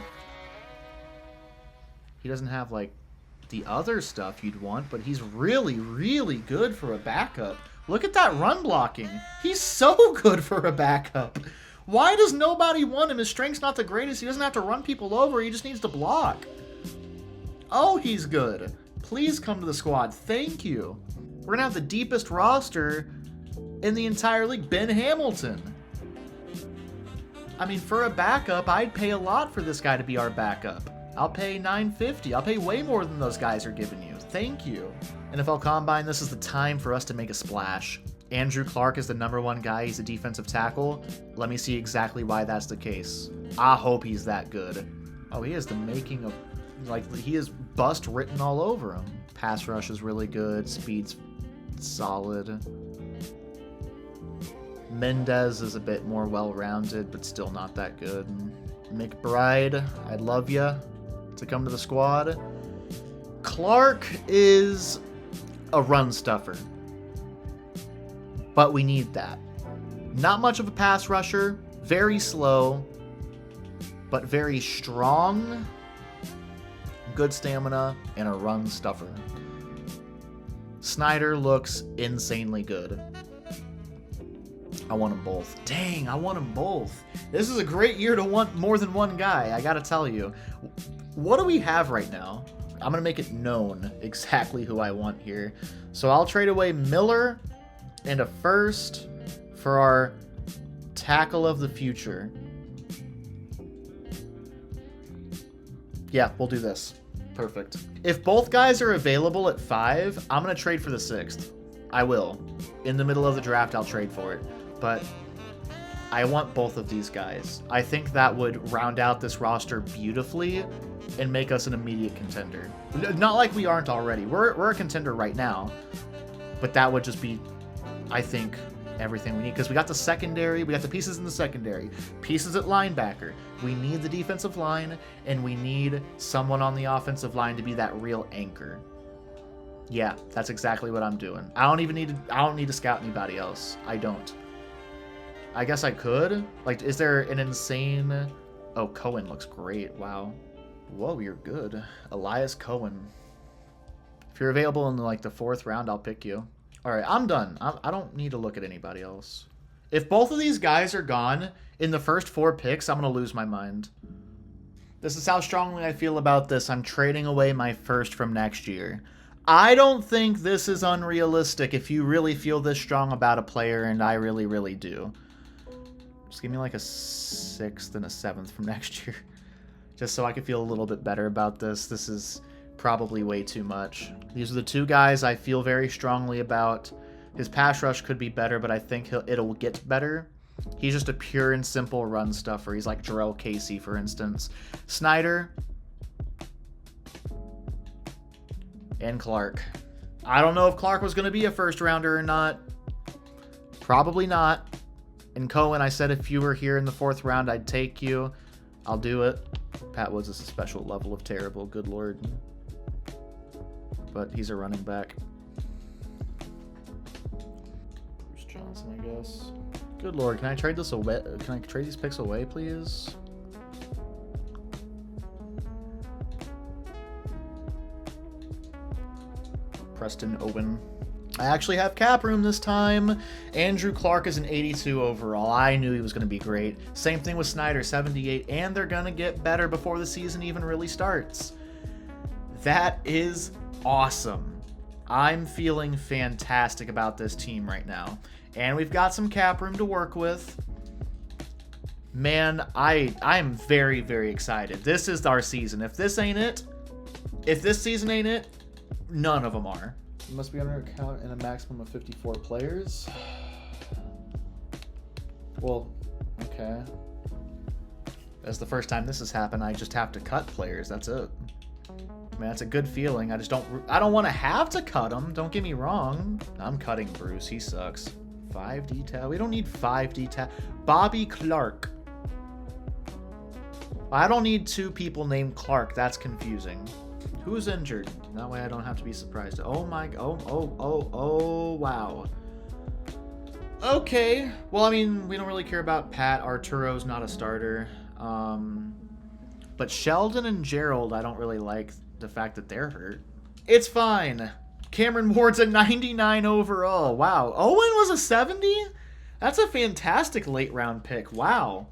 He doesn't have, like, the other stuff you'd want, but he's really, really good for a backup. Look at that run blocking. He's so good for a backup. Why does nobody want him? His strength's not the greatest. He doesn't have to run people over. He just needs to block. Oh, he's good. Please come to the squad. Thank you. We're going to have the deepest roster in the entire league. Ben Hamilton. I mean, for a backup, I'd pay a lot for this guy to be our backup. I'll pay $950. I'll pay way more than those guys are giving you. Thank you. NFL Combine, this is the time for us to make a splash. Andrew Clark is the #1 guy. He's a defensive tackle. Let me see exactly why that's the case. I hope he's that good. Oh, he has the making of... Like, he is bust written all over him. Pass rush is really good. Speed's solid. Mendez is a bit more well-rounded, but still not that good. McBride, I'd love you to come to the squad. Clark is a run stuffer, but we need that. Not much of a pass rusher, very slow, but very strong, good stamina, and a run stuffer. Snyder looks insanely good. I want them both. Dang, I want them both. This is a great year to want more than one guy, I gotta tell you. What do we have right now? I'm gonna make it known exactly who I want here. So I'll trade away Miller and a first for our tackle of the future. Yeah, we'll do this. Perfect. If both guys are available at 5, I'm gonna trade for the 6th. I will. In the middle of the draft, I'll trade for it. But I want both of these guys. I think that would round out this roster beautifully and make us an immediate contender. Not like we aren't already. We're a contender right now. But that would just be, I think, everything we need. Because we got the secondary. We got the pieces in the secondary. Pieces at linebacker. We need the defensive line. And we need someone on the offensive line to be that real anchor. Yeah, that's exactly what I'm doing. I don't need to scout anybody else. I don't. I guess I could. Like, is there an insane... Oh, Cohen looks great. Wow. Whoa, you're good. Elias Cohen. If you're available in, like, the 4th round, I'll pick you. All right, I'm done. I don't need to look at anybody else. If both of these guys are gone in the first 4 picks, I'm going to lose my mind. This is how strongly I feel about this. I'm trading away my first from next year. I don't think this is unrealistic if you really feel this strong about a player, and I really, really do. Just give me like a 6th and a 7th from next year. Just so I can feel a little bit better about this. This is probably way too much. These are the 2 guys I feel very strongly about. His pass rush could be better, but I think it'll get better. He's just a pure and simple run stuffer. He's like Jarrell Casey, for instance. Snyder and Clark. I don't know if Clark was going to be a first rounder or not. Probably not. And Cohen, I said if you were here in the 4th round, I'd take you. I'll do it. Pat Woods is a special level of terrible, good lord. But he's a running back. Bruce Johnson, I guess. Good lord, can I trade this away? Can I trade these picks away, please? Preston Owen. I actually have cap room this time. Andrew Clark is an 82 overall. I knew he was going to be great. Same thing with Snyder, 78, and they're going to get better before the season even really starts. That is awesome. I'm feeling fantastic about this team right now. And we've got some cap room to work with. Man, I'm very, very excited. This is our season. If this season ain't it, none of them are. You must be under account in a maximum of 54 players. Well, okay. That's the first time this has happened. I just have to cut players. That's it. I mean, that's a good feeling. I don't want to have to cut them. Don't get me wrong. I'm cutting Bruce. He sucks. 5D tab. We don't need 5D tab. Bobby Clark. I don't need 2 people named Clark. That's confusing. Who's injured? That way I don't have to be surprised. Oh my, oh, wow. Okay. Well, I mean, we don't really care about Pat. Arturo's not a starter. But Sheldon and Gerald, I don't really like the fact that they're hurt. It's fine. Cameron Ward's a 99 overall. Wow. Owen was a 70? That's a fantastic late round pick. Wow.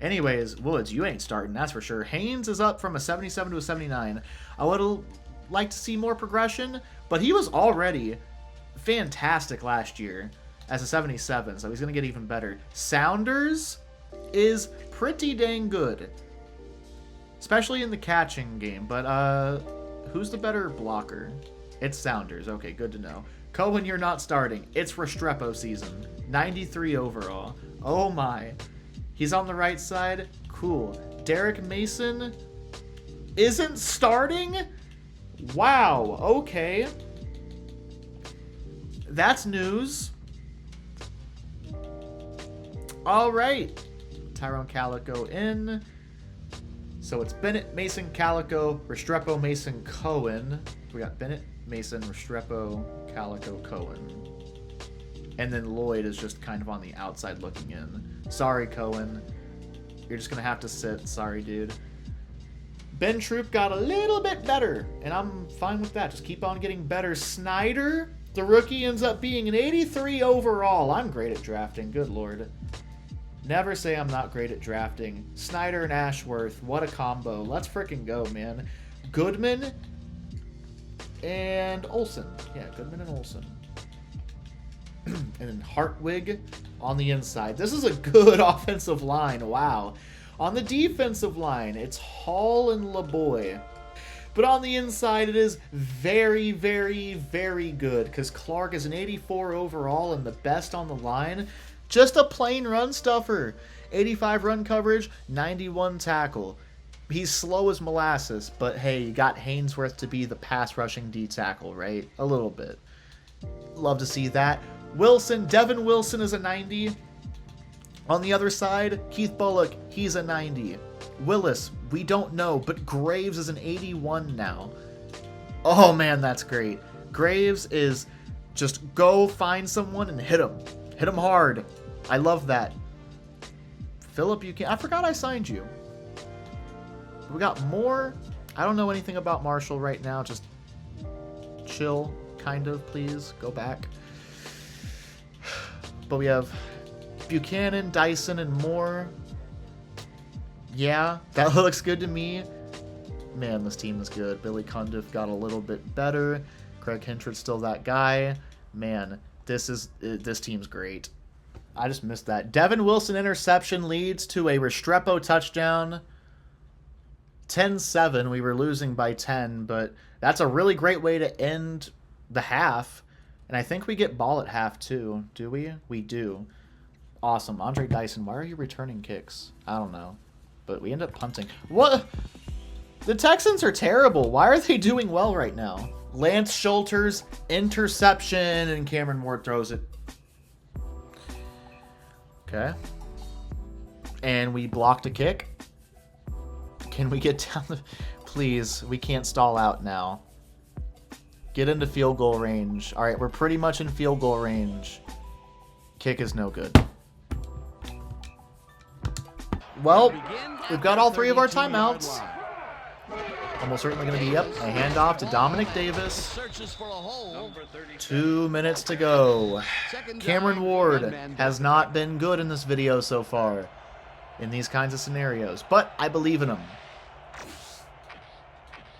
Anyways, Woods, you ain't starting, that's for sure. Haynes is up from a 77 to a 79. I would like to see more progression, but he was already fantastic last year as a 77, so he's going to get even better. Sounders is pretty dang good, especially in the catching game, but who's the better blocker? It's Sounders. Okay, good to know. Cohen, you're not starting. It's Restrepo season. 93 overall. Oh my. He's on the right side. Cool. Derek Mason isn't starting? Wow. Okay. That's news. All right. Tyrone Calico in. So it's Bennett, Mason, Calico, Restrepo, Mason, Cohen. We got Bennett, Mason, Restrepo, Calico, Cohen. And then Lloyd is just kind of on the outside looking in. Sorry, Cohen. You're just going to have to sit. Sorry, dude. Ben Troop got a little bit better, and I'm fine with that. Just keep on getting better. Snyder, the rookie, ends up being an 83 overall. I'm great at drafting. Good lord. Never say I'm not great at drafting. Snyder and Ashworth. What a combo. Let's freaking go, man. Goodman and Olsen. Yeah, Goodman and Olsen. And then Hartwig on the inside. This is a good offensive line. Wow. On the defensive line, it's Hall and LeBoy. But on the inside, it is very, very, very good because Clark is an 84 overall and the best on the line. Just a plain run stuffer. 85 run coverage, 91 tackle. He's slow as molasses, but hey, you got Hainsworth to be the pass rushing D tackle, right? A little bit. Love to see that. Wilson, Devin Wilson is a 90. On the other side, Keith Bullock, he's a 90. Willis, we don't know, but Graves is an 81 now. Oh man, that's great. Graves is just go find someone and hit him. Hit him hard. I love that. Philip, you can. I forgot I signed you. We got more. I don't know anything about Marshall right now. Just chill, kind of, please. Go back. But we have Buchanan, Dyson, and Moore. Yeah, that looks good to me. Man, this team is good. Billy Cundiff got a little bit better. Craig Hintrid's still that guy. Man, this team's great. I just missed that. Devin Wilson interception leads to a Restrepo touchdown. 10-7. We were losing by 10, but that's a really great way to end the half. And I think we get ball at half too. Do we? We do. Awesome. Andre Dyson, why are you returning kicks? I don't know. But we end up punting. What? The Texans are terrible. Why are they doing well right now? Lance Schulter's interception, and Cameron Ward throws it. Okay. And we blocked a kick. Can we get down the... Please, we can't stall out now. Get into field goal range. All right, we're pretty much in field goal range. Kick is no good. Well, we've got all three of our timeouts. Almost certainly going to be, yep, a handoff to Dominic Davis. 2 minutes to go. Cameron Ward has not been good in this video so far in these kinds of scenarios, but I believe in him.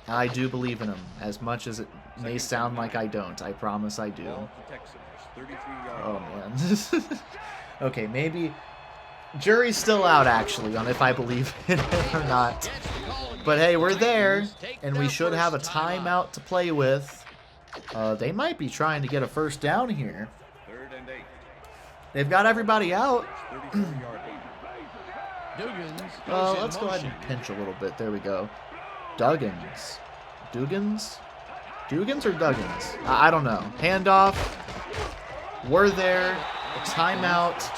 I do believe in him, as much as it may sound like I don't. I promise I do. Oh, man. Okay, maybe... Jury's still out, actually, on if I believe in it or not. But hey, we're there, and we should have a timeout to play with. They might be trying to get a first down here. They've got everybody out. Let's go ahead and pinch a little bit. There we go. Duggins. Duggins? Duggins or Duggins? I don't know. Handoff. We're there. A timeout.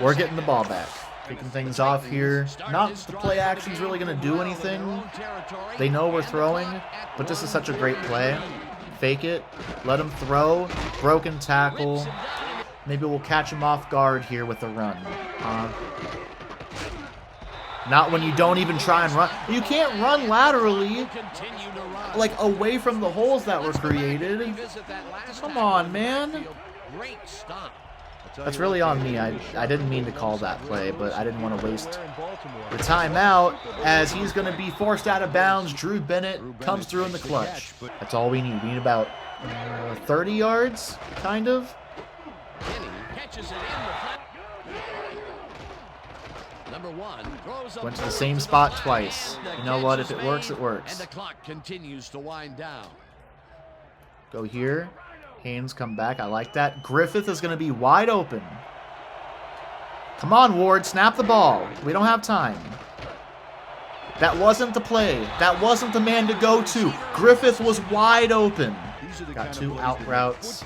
We're getting the ball back. Kicking things off here. Not the play action's really going to do anything. They know we're throwing, but this is such a great play. Fake it. Let him throw. Broken tackle. Maybe we'll catch him off guard here with a run. Not when you don't even try and run. You can't run laterally, like away from the holes that were created. Come on, man. That's really on me. I didn't mean to call that play, but I didn't want to waste the timeout as he's going to be forced out of bounds. Drew Bennett comes through in the clutch. That's all we need. We need about 30 yards, kind of. Went to the same spot twice. You know what? If it works, it works. And the clock continues to wind down. Go here. Haynes come back. I like that. Griffith is going to be wide open. Come on, Ward. Snap the ball. We don't have time. That wasn't the play. That wasn't the man to go to. Griffith was wide open. Got two out routes.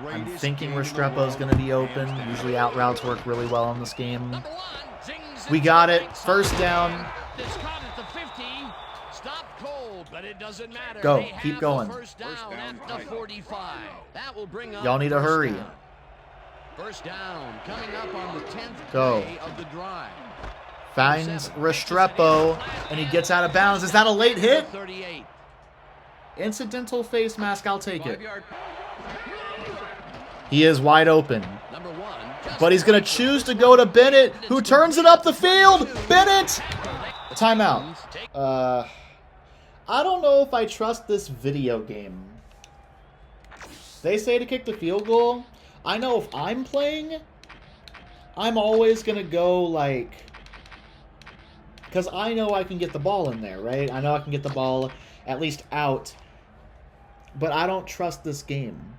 I'm thinking Restrepo is going to be open. Usually out routes work really well in this game. We got it. First down. Go. Keep going. Y'all need to hurry. First down coming up on the 10th Go. play of the drive. Finds Restrepo, and he gets out of bounds. Is that a late hit? Incidental face mask, I'll take it. He is wide open. But he's going to choose to go to Bennett, who turns it up the field. Bennett! Timeout. I don't know if I trust this video game. They say to kick the field goal. I know if I'm playing, I'm always going to go like... Because I know I can get the ball in there, right? I know I can get the ball at least out. But I don't trust this game.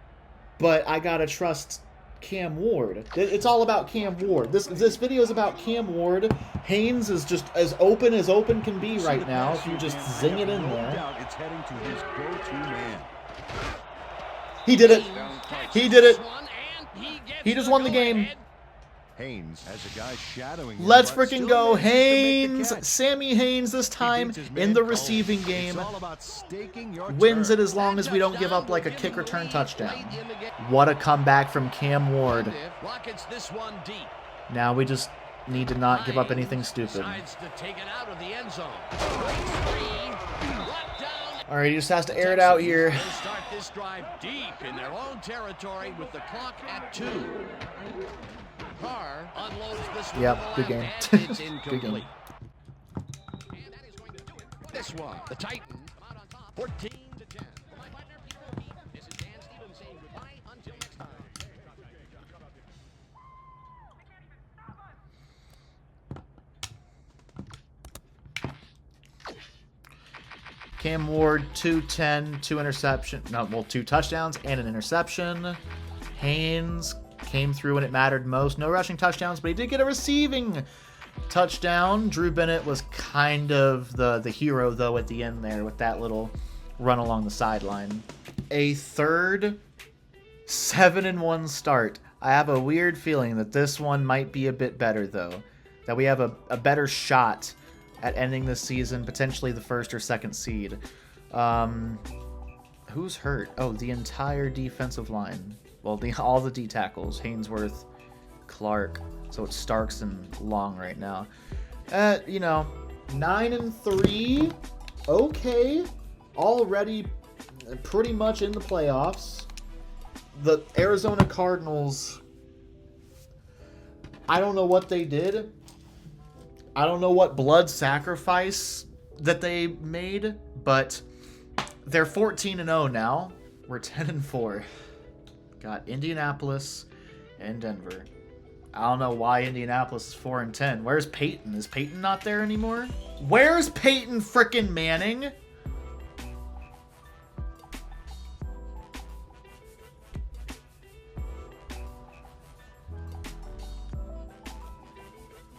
But I got to trust Cam Ward. It's all about Cam Ward. This video is about Cam Ward. Haynes is just as open can be right now. If you just zing it in there. It's heading to his go-to man. He did it. He did it. He just won the game. Haynes has a guy shadowing him. Let's but freaking still go. manages to make the Haynes, catch. Sammy Haynes this time He beats his in man the cold. receiving game. It's all about staking your Wins turn. it as long as we don't give up like a kick return touchdown. What a comeback from Cam Ward. Rockets this one deep. Now we just need to not give up anything stupid. Decides to take it out of the end zone. All right, he just has to air it out here. They start this drive deep in their own territory with the clock at 2. Carr unloads this one. Yep, good game. It's Good incomplete. game. And that is going to do it. This one, the Titans come out on top, 14-10. For my partner, Pete Wilkie, this is Dan Stevens saying goodbye until next time. Cam Ward, 210, 2 interceptions. No, well, 2 touchdowns and an interception. Haynes came through when it mattered most. No rushing touchdowns, but he did get a receiving touchdown. Drew Bennett was kind of the hero, though, at the end there with that little run along the sideline. A third 7-1 start. I have a weird feeling that this one might be a bit better, though. That we have a better shot at ending this season, potentially the first or second seed. Who's hurt? Oh, the entire defensive line. Well, all the D tackles. Hainsworth, Clark. So it's Starks and Long right now. 9-3. Okay. Already pretty much in the playoffs. The Arizona Cardinals, I don't know what they did. I don't know what blood sacrifice that they made, but they're 14-0 now. We're 10-4. Got Indianapolis and Denver. I don't know why Indianapolis is 4-10. Where's Peyton? Is Peyton not there anymore? Where's Peyton frickin' Manning?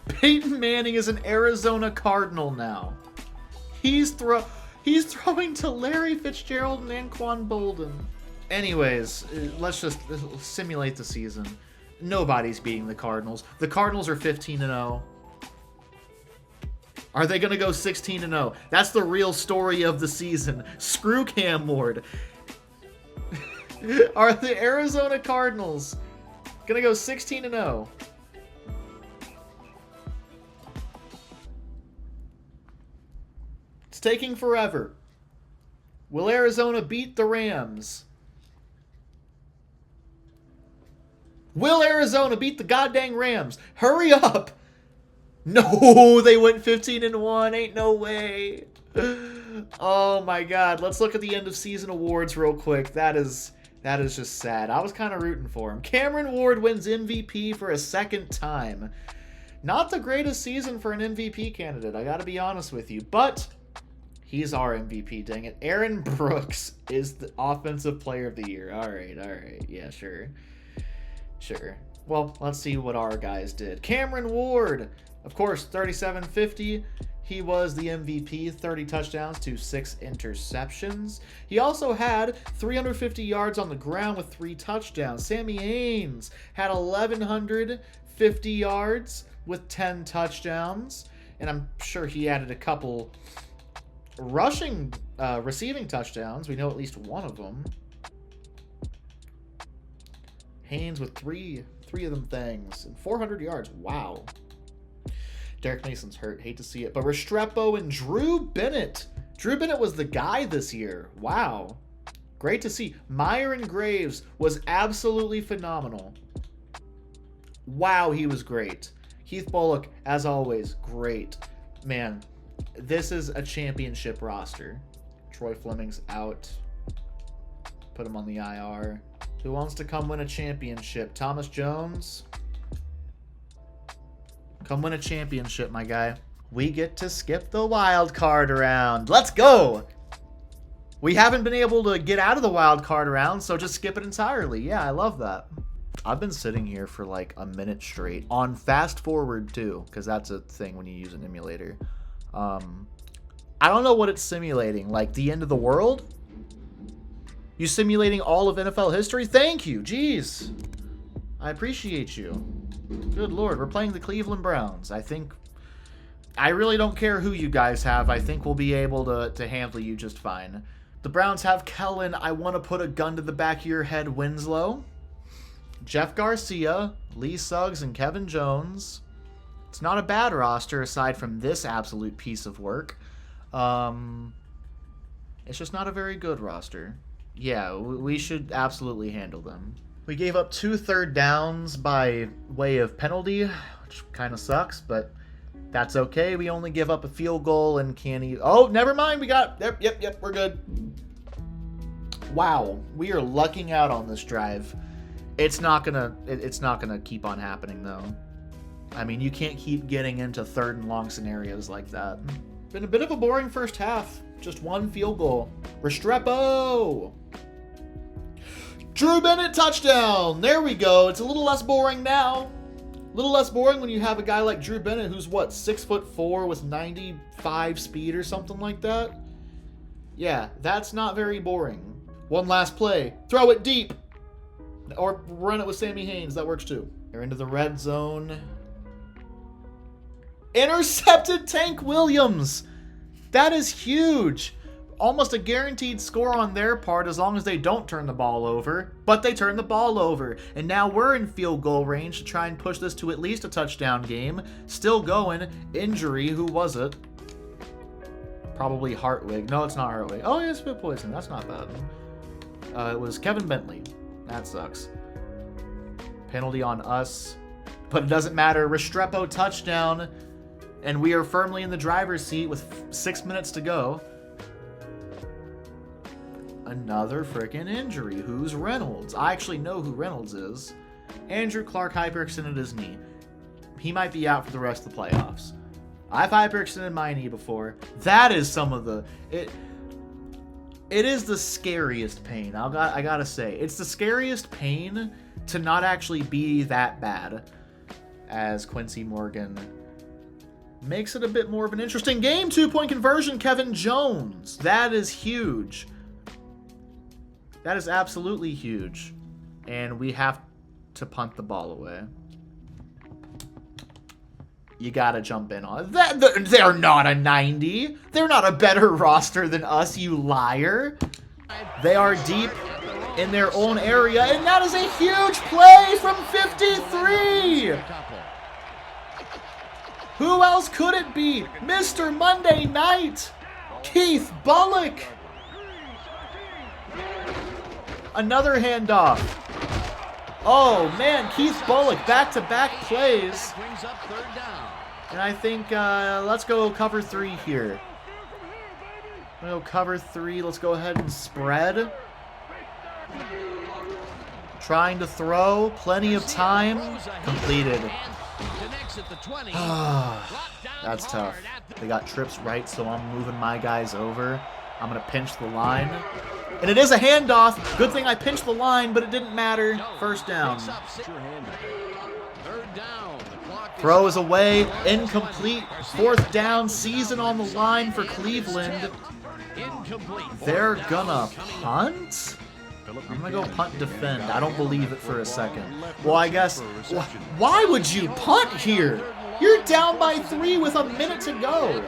Peyton Manning is an Arizona Cardinal now. He's throwing to Larry Fitzgerald and Anquan Bolden. Anyways, let's just simulate the season. Nobody's beating the Cardinals. The Cardinals are 15-0. Are they going to go 16-0? That's the real story of the season. Screw Cam Ward. Are the Arizona Cardinals going to go 16-0? It's taking forever. Will Arizona beat the Rams? Will Arizona beat the goddamn Rams? Hurry up! No, they went 15-1. Ain't no way. Oh my god. Let's look at the end of season awards real quick. That is just sad. I was kind of rooting for him. Cameron Ward wins MVP for a second time. Not the greatest season for an MVP candidate, I gotta be honest with you. But he's our MVP, dang it. Aaron Brooks is the Offensive Player of the Year. All right. Yeah, sure. Well, let's see what our guys did. Cameron Ward, of course, 37-50. He was the MVP, 30 touchdowns to 6 interceptions. He also had 350 yards on the ground with 3 touchdowns. Sammy Haynes had 1,150 yards with 10 touchdowns. And I'm sure he added a couple receiving touchdowns. We know at least one of them. Haynes with three of them things and 400 yards. Wow. Derek Mason's hurt. Hate to see it. But Restrepo and Drew Bennett. Drew Bennett was the guy this year. Wow. Great to see. Myron Graves was absolutely phenomenal. Wow, he was great. Heath Bullock, as always, great. Man, this is a championship roster. Troy Fleming's out. Put him on the IR. Who wants to come win a championship? Thomas Jones? Come win a championship, my guy. We get to skip the wild card round. Let's go! We haven't been able to get out of the wild card round, so just skip it entirely. Yeah, I love that. I've been sitting here for like a minute straight. On fast forward, too, because that's a thing when you use an emulator. I don't know what it's simulating. Like, the end of the world? You simulating all of NFL history? Thank you. Jeez. I appreciate you. Good Lord. We're playing the Cleveland Browns. I really don't care who you guys have. I think we'll be able to handle you just fine. The Browns have Kellen. I want to put a gun to the back of your head. Winslow. Jeff Garcia. Lee Suggs and Kevin Jones. It's not a bad roster aside from this absolute piece of work. It's just not a very good roster. Yeah, we should absolutely handle them. We gave up 2 third downs by way of penalty, which kind of sucks, but that's okay. We only give up a field goal and Oh, never mind. We got... Yep, we're good. Wow, we are lucking out on this drive. It's not gonna keep on happening, though. I mean, you can't keep getting into 3rd and long scenarios like that. Been a bit of a boring first half. Just 1 field goal. Restrepo! Drew Bennett touchdown! There we go. It's a little less boring now. A little less boring when you have a guy like Drew Bennett who's, 6'4" with 95 speed or something like that? Yeah, that's not very boring. One last play. Throw it deep. Or run it with Sammy Haynes. That works too. They're into the red zone. Intercepted Tank Williams. That is huge. Almost a guaranteed score on their part as long as they don't turn the ball over. But they turn the ball over. And now we're in field goal range to try and push this to at least a touchdown game. Still going. Injury. Who was it? Probably Hartwig. No, it's not Hartwig. Oh, yeah, spit poison. That's not bad. It was Kevin Bentley. That sucks. Penalty on us. But it doesn't matter. Restrepo touchdown. And we are firmly in the driver's seat with 6 minutes to go. Another freaking injury. Who's Reynolds? I actually know who Reynolds is. Andrew Clark hyperextended his knee. He might be out for the rest of the playoffs. I've hyperextended my knee before. That is some of the... It is the scariest pain. I gotta say. It's the scariest pain to not actually be that bad. As Quincy Morgan makes it a bit more of an interesting game. 2-point conversion, Kevin Jones. That is huge. That is absolutely huge. And we have to punt the ball away. You gotta jump in on that. They're not a 90. They're not a better roster than us, you liar. They are deep in their own area, and that is a huge play from 53. Who else could it be? Mr. Monday Night, Keith Bullock. Another handoff. Oh, man, Keith Bullock, back-to-back plays. And I think, let's go cover 3 here. We'll go cover 3. Let's go ahead and spread. Trying to throw. Plenty of time. Completed. That's tough. They got trips right, so I'm moving my guys over. I'm going to pinch the line. And it is a handoff. Good thing I pinched the line, but it didn't matter. First down. Throw is away. Incomplete. 4th down. Season on the line for Cleveland. They're gonna punt? I'm gonna go punt defend. I don't believe it for a second. Well, I guess... Why would you punt here? You're down by 3 with a minute to go.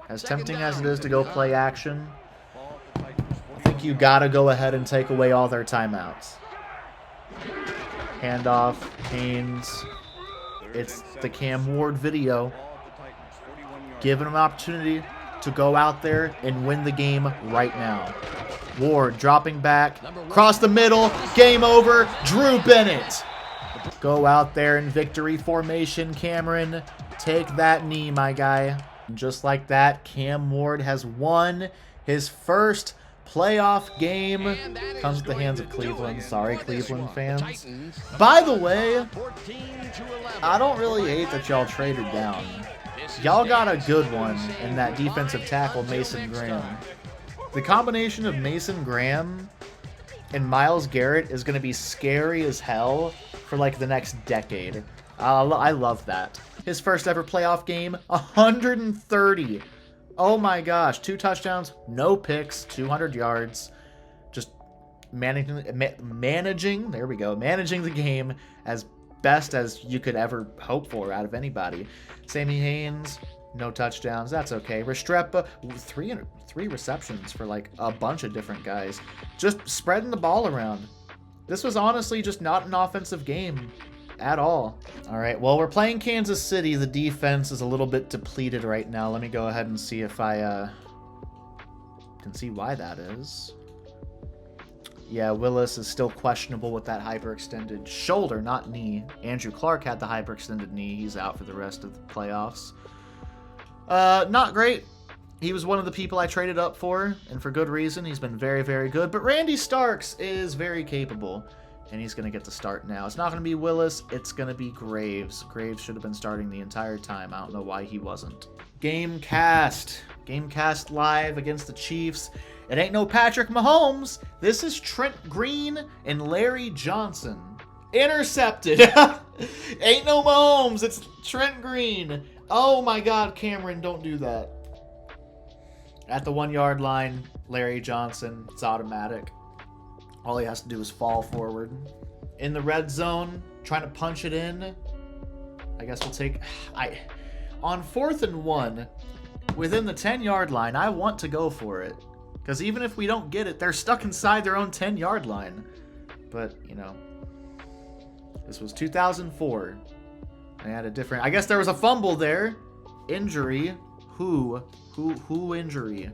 As tempting as it is to go play action, I think you gotta go ahead and take away all their timeouts. Handoff, Haynes. It's the Cam Ward video. Giving him an opportunity to go out there and win the game right now. Ward dropping back, across the middle, game over, Drew Bennett. Go out there in victory formation, Cameron. Take that knee, my guy. And just like that, Cam Ward has won his first playoff game. Comes at the hands of Cleveland. Sorry, Cleveland fans. By the way, I don't really hate that y'all traded down. Y'all got a good one in that defensive tackle, Mason Graham. The combination of Mason Graham and Myles Garrett is going to be scary as hell for like the next decade. I love that. His first ever playoff game, 130. Oh my gosh, 2 touchdowns, no picks, 200 yards. Just managing, there we go, managing the game as best as you could ever hope for out of anybody. Sammy Haynes, no touchdowns. That's okay. Restrepo, 3 receptions for like a bunch of different guys. Just spreading the ball around. This was honestly just not an offensive game at all. All right, well, we're playing Kansas City. The defense is a little bit depleted right now. Let me go ahead and see if I can see why that is. Yeah, Willis is still questionable with that hyperextended shoulder, not knee. Andrew Clark had the hyperextended knee. He's out for the rest of the playoffs. Not great. He was one of the people I traded up for, and for good reason. He's been very, very good. But Randy Starks is very capable, and he's going to get the start now. It's not going to be Willis. It's going to be Graves. Graves should have been starting the entire time. I don't know why he wasn't. Gamecast. Gamecast live against the Chiefs. It ain't no Patrick Mahomes. This is Trent Green and Larry Johnson. Intercepted. Ain't no Mahomes. It's Trent Green. Oh my God, Cameron, don't do that. At the 1-yard line, Larry Johnson. It's automatic. All he has to do is fall forward. in the red zone, trying to punch it in. I guess we'll take... On 4th and 1, within the 10-yard line, I want to go for it. Because even if we don't get it, they're stuck inside their own 10-yard line. But, you know, this was 2004. I had a different... I guess there was a fumble there. Injury. Who injury?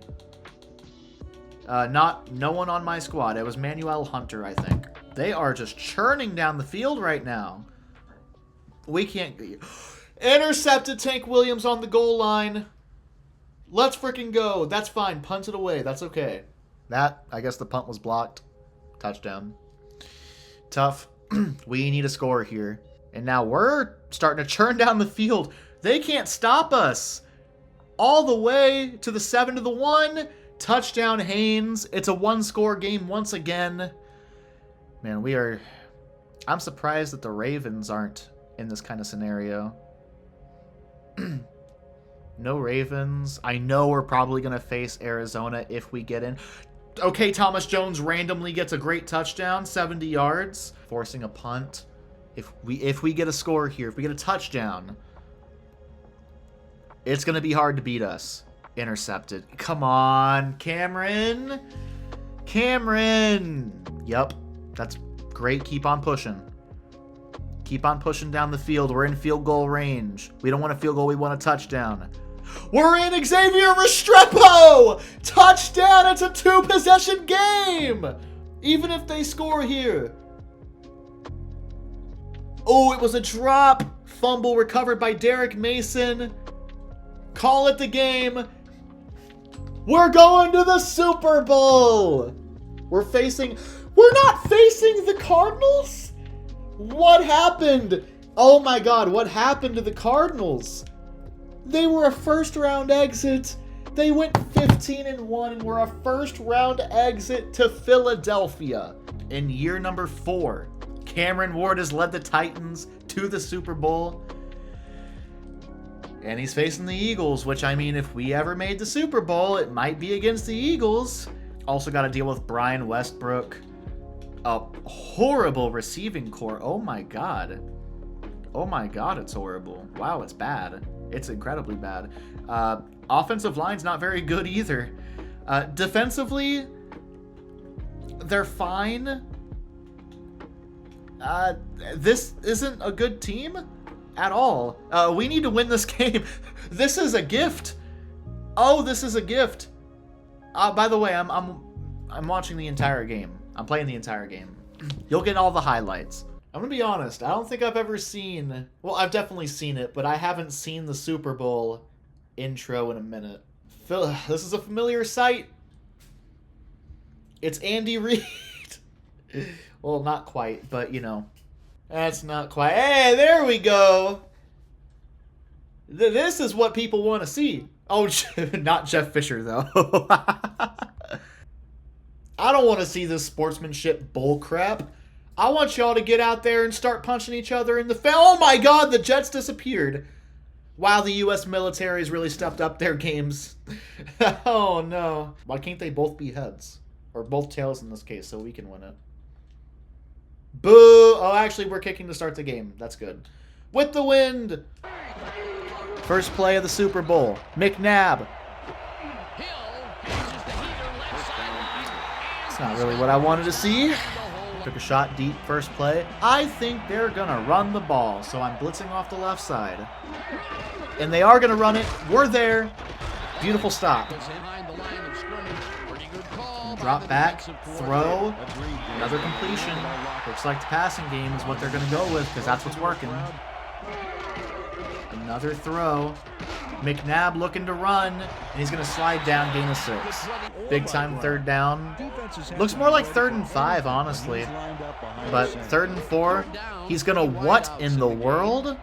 No one on my squad. It was Manuel Hunter, I think. They are just churning down the field right now. We can't... Intercepted Tank Williams on the goal line. Let's freaking go. That's fine. Punt it away. That's okay. I guess the punt was blocked. Touchdown. Tough. We need a score here. And now we're starting to churn down the field. They can't stop us. All the way to the 7-1. Touchdown Haynes. It's a one-score game once again. Man, I'm surprised that the Ravens aren't in this kind of scenario. No Ravens. I know we're probably going to face Arizona if we get in. Okay, Thomas Jones randomly gets a great touchdown, 70 yards, forcing a punt. If we get a score here, if we get a touchdown, it's going to be hard to beat us. Intercepted. Come on, Cameron. Cameron. Yep, that's great. Keep on pushing. Keep on pushing down the field. We're in field goal range. We don't want a field goal. We want a touchdown. We're in. Xavier Restrepo! Touchdown! It's a 2-possession game! Even if they score here. Oh, it was a drop. Fumble recovered by Derek Mason. Call it the game. We're going to the Super Bowl. We're not facing the Cardinals? What happened? Oh my God, what happened to the Cardinals? They were a first-round exit. They went 15-1 and were a first-round exit to Philadelphia in year number 4. Cameron Ward has led the Titans to the Super Bowl. And he's facing the Eagles, which, I mean, if we ever made the Super Bowl, it might be against the Eagles. Also got to deal with Brian Westbrook. A horrible receiving core. Oh my God. Oh my God, it's horrible. Wow, it's bad. It's incredibly bad. Offensive line's not very good either. Defensively, they're fine. This isn't a good team at all. We need to win this game. This is a gift. Oh, this is a gift. By the way, I'm watching the entire game. I'm playing the entire game. You'll get all the highlights. I'm gonna be honest. I don't think I've ever seen... Well, I've definitely seen it, but I haven't seen the Super Bowl intro in a minute. This is a familiar sight. It's Andy Reid. Well, not quite, but you know. That's not quite. Hey, there we go. This is what people want to see. Oh, not Jeff Fisher, though. I don't want to see this sportsmanship bullcrap. I want y'all to get out there and start punching each other in the face. Oh my God, the Jets disappeared. Wow, the U.S. military has really stepped up their games. Oh no. Why can't they both be heads? Or both tails in this case, so we can win it. Boo! Oh, actually, we're kicking to start the game. That's good. With the wind! First play of the Super Bowl. McNabb. It's not really what I wanted to see. Took a shot deep first play. I think they're going to run the ball, so I'm blitzing off the left side. And they are going to run it. We're there. Beautiful stop. Drop back, throw, another completion. Looks like the passing game is what they're going to go with because that's what's working. Another throw. McNabb looking to run, and he's going to slide down, gain of 6. Big time third down. Looks more like 3rd and 5, honestly. But 3rd and 4, he's going to what in the world?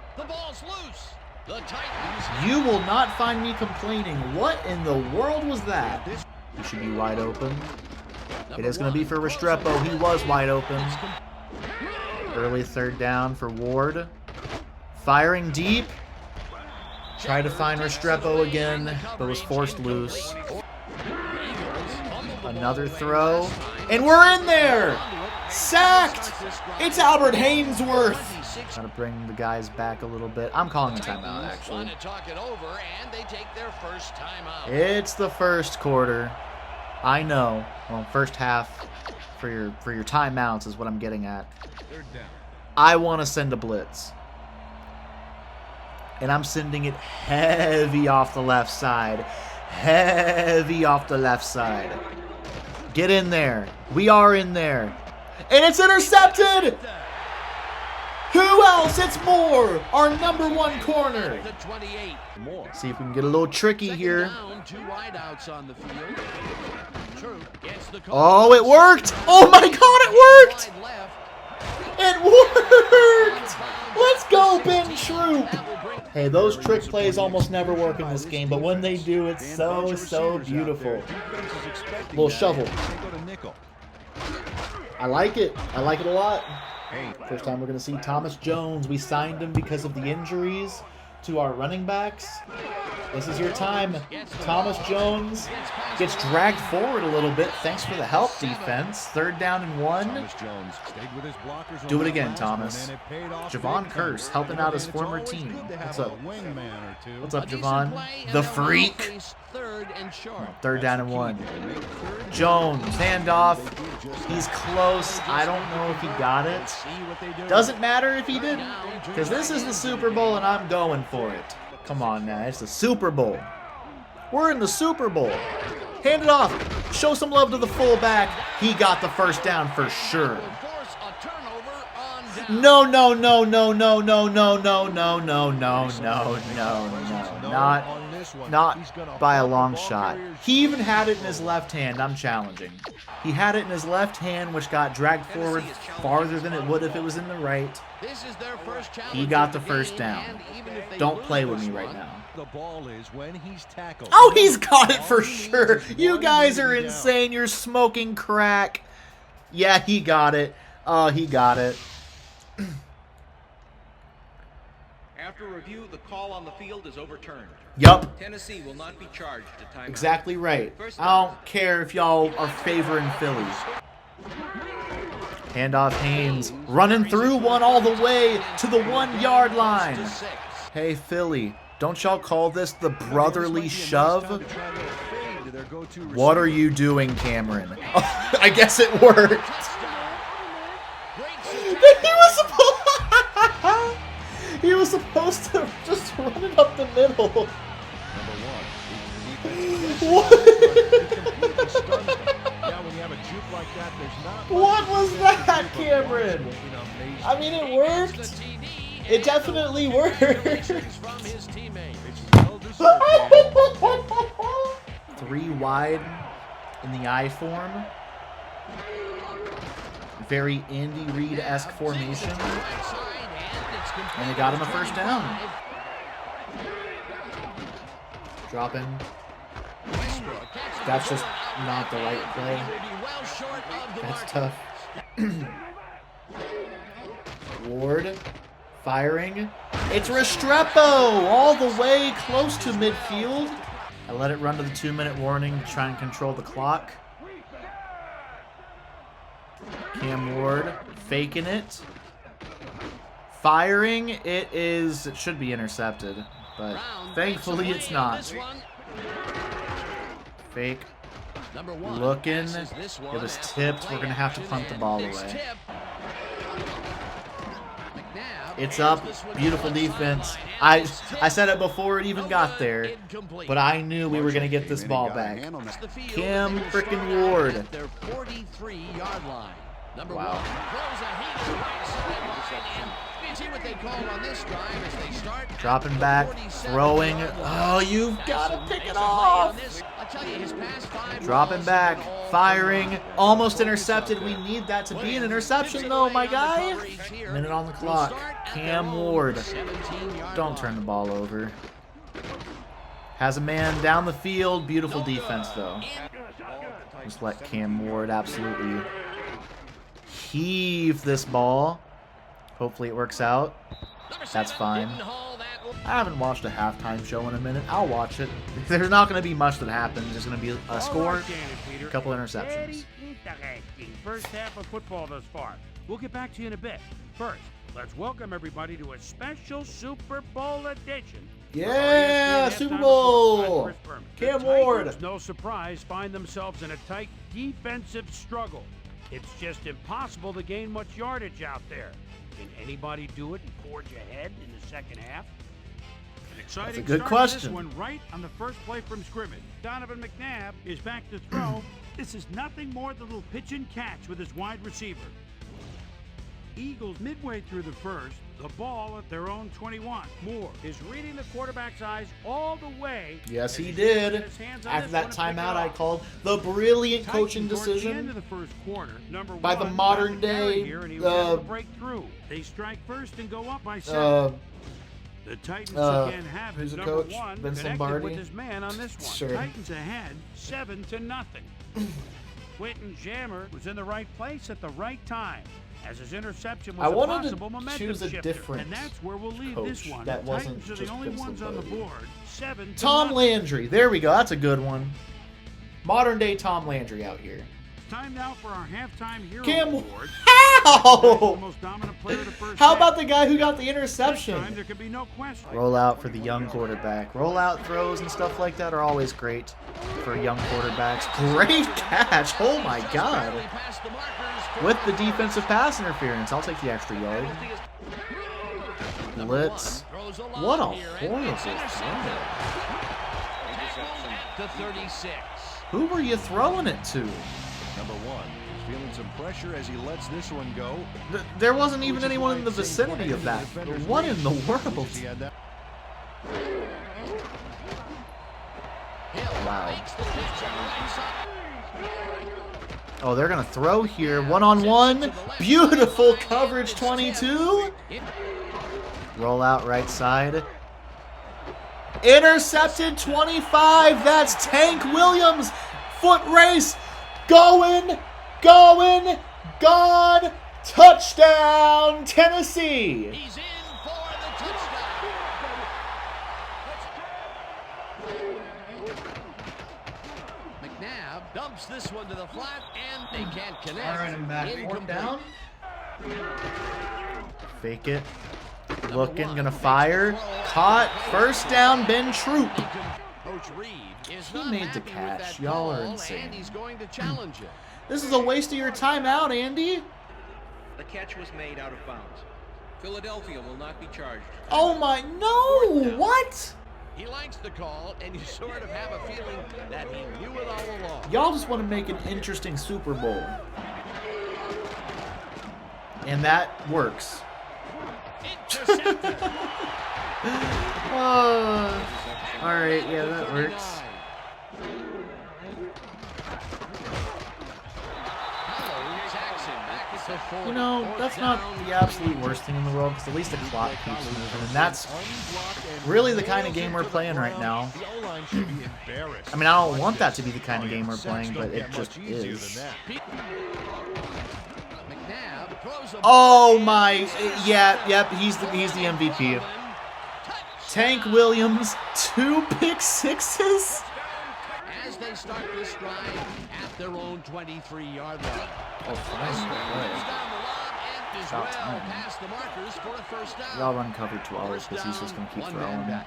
You will not find me complaining. What in the world was that? He should be wide open. It is going to be for Restrepo. He was wide open. Early 3rd down for Ward. Firing deep. Tried to find Restrepo again, but was forced loose. Another throw. And we're in there! Sacked! It's Albert Hainsworth! Gotta bring the guys back a little bit. I'm calling a timeout, actually. Want to talk it over, and they take their first timeout. It's the first quarter. I know. Well, first half for your timeouts is what I'm getting at. I want to send a blitz. And I'm sending it heavy off the left side. Heavy off the left side. Get in there. We are in there. And it's intercepted! Who else? It's Moore, our number one corner. The 28. See if we can get a little tricky here. Down, 2 wideouts on the field. True. Gets the Oh, it worked! Oh my god, it worked! wide left. It worked! Let's go, Ben Troop! Hey, those trick plays almost never work in this game, but when they do, it's so beautiful. Little shovel. I like it. I like it a lot. First time we're going to see Thomas Jones. We signed him because of the injuries to our running backs. This is your time. Thomas Jones gets dragged forward a little bit. Thanks for the help, defense. 3rd down and 1. Do it again, Thomas. Javon Curse helping out his former team. What's up? What's up, Javon? The freak. 3rd down and 1. Jones, handoff. He's close. I don't know if he got it. Doesn't matter if he didn't, because this is the Super Bowl and I'm going for it. Come on now, it's the Super Bowl. We're in the Super Bowl. Hand it off. Show some love to the fullback. He got the first down for sure. No. Not by a long shot. He even had it in his left hand. I'm challenging. He had it in his left hand, which got dragged forward farther than it would if it was in the right. He got the first down. Don't play with me right now. Oh, he's got it for sure. You guys are insane. You're smoking crack. Yeah, he got it. Oh, he got it. After review, the call on the field is overturned. Yup. Tennessee will not be charged a timeout. Exactly right. I don't care if y'all are favoring Philly. Handoff Haynes. Running through one all the way to the 1-yard line. Hey, Philly. Don't y'all call this the brotherly shove? What are you doing, Cameron? Oh, I guess it worked. He was supposed to just run it up the middle. What was that, Cameron? I mean, it worked. It definitely worked. 3 wide in the I form. Very Andy Reid-esque formation. And they got him a first down. Dropping. That's just not the right play. That's tough. Ward firing. It's Restrepo all the way close to midfield. I let it run to the 2-minute warning to try and control the clock. Cam Ward faking it. Firing. It should be intercepted, but thankfully it's not. Fake. Looking. It was tipped. We're going to have to punt the ball away. It's up. Beautiful defense. I said it before it even got there, but I knew we were going to get this ball back. Cam frickin' Ward. Wow. Dropping back, throwing. Oh, you've got to pick it off. Dropping back, firing, almost intercepted. We need that to be an interception, though, my guy. Minute on the clock. Cam Ward. Don't turn the ball over. Has a man down the field. Beautiful defense, though. Just let Cam Ward absolutely heave this ball. Hopefully it works out. That's fine. I haven't watched a halftime show in a minute. I'll watch it. There's not going to be much that happens. There's going to be a score, a couple interceptions. Very interesting first half of football thus far. We'll get back to you in a bit. First, let's welcome everybody to a special Super Bowl edition. Yeah, ESPN Super halftime Bowl. report. Chris Berman. Cam The Ward. Titans, no surprise, find themselves in a tight defensive struggle. It's just impossible to gain much yardage out there. Can anybody do it and forge ahead in the second half? An exciting That's a good start to question. This one right on the first play from scrimmage. Donovan McNabb is back to throw. This is nothing more than a little pitch and catch with his wide receiver. Eagles midway through the first, the ball at their own 21. Moore is reading the quarterback's eyes all the way. Yes, as he he's did. got his hands on After this that one to pick it timeout, I off. called the brilliant coaching Titans towards the end decision of the first quarter, number by the one modern got the carry day, here, and he was able to break through. They strike first and go up by 7. The Titans again have who's his the number coach? one Vince connected Lombardi? with his man on this one. Sure. Titans ahead 7-0. Quentin Jammer was in the right place at the right time, as his interception was I a wanted to possible momentum choose a shifter. different And that's where we'll leave this coach one. that The wasn't Titans are the just only Vince ones on the Lombardi. board. 7-0. Tom Landry. There we go. That's a good one. Modern day Tom Landry out here. Time now for our halftime hero Cam, award. The how? most dominant player of the first How half. about the guy who got the This interception? time there can be no question. Roll out for the young quarterback. Roll out throws and stuff like that are always great for young quarterbacks. Great catch. Oh my God. With the defensive pass interference, I'll take the extra yard. Blitz. What a horrible throw. To 36. Who were you throwing it to? Number 1 is feeling some pressure as he lets this one go. There wasn't even Which is anyone why in the it seemed vicinity like of that. the defenders What in the waited world? as he had that. Wow. Oh, they're going to throw here. One-on-one. Beautiful coverage, 22. Roll out right side. Intercepted, 25. That's Tank Williams. Foot race. Going. Gone. Touchdown, Tennessee. He's in for the touchdown. McNabb dumps this one to the flat, and they can't connect. All right, I'm back. Fourth Incomplete. down. Fake it. Looking, gonna fire. Caught. First down, Ben Troop. Coach Reed is He not made the happy with catch. that Y'all are call, insane. And he's going to challenge it. This is a waste of your timeout, Andy. The catch was made out of bounds. Philadelphia will not be charged. Oh my, no! What? He likes the call, and you sort of have a feeling that he knew it all along. Y'all just want to make an interesting Super Bowl. And that works. Intercepted. Alright, yeah, that works. You know, that's not the absolute worst thing in the world, because at least the clock keeps moving, and that's really the kind of game we're playing right now. The O-line should be embarrassed. I mean, I don't want that to be the kind of game we're playing, but it just is. Oh my, yeah, yep, he's the MVP. Tank Williams, 2 pick sixes? As they start this drive at their own 23-yard line. Oh, fine. About time. Y'all run cover 12 because he's just going to keep throwing.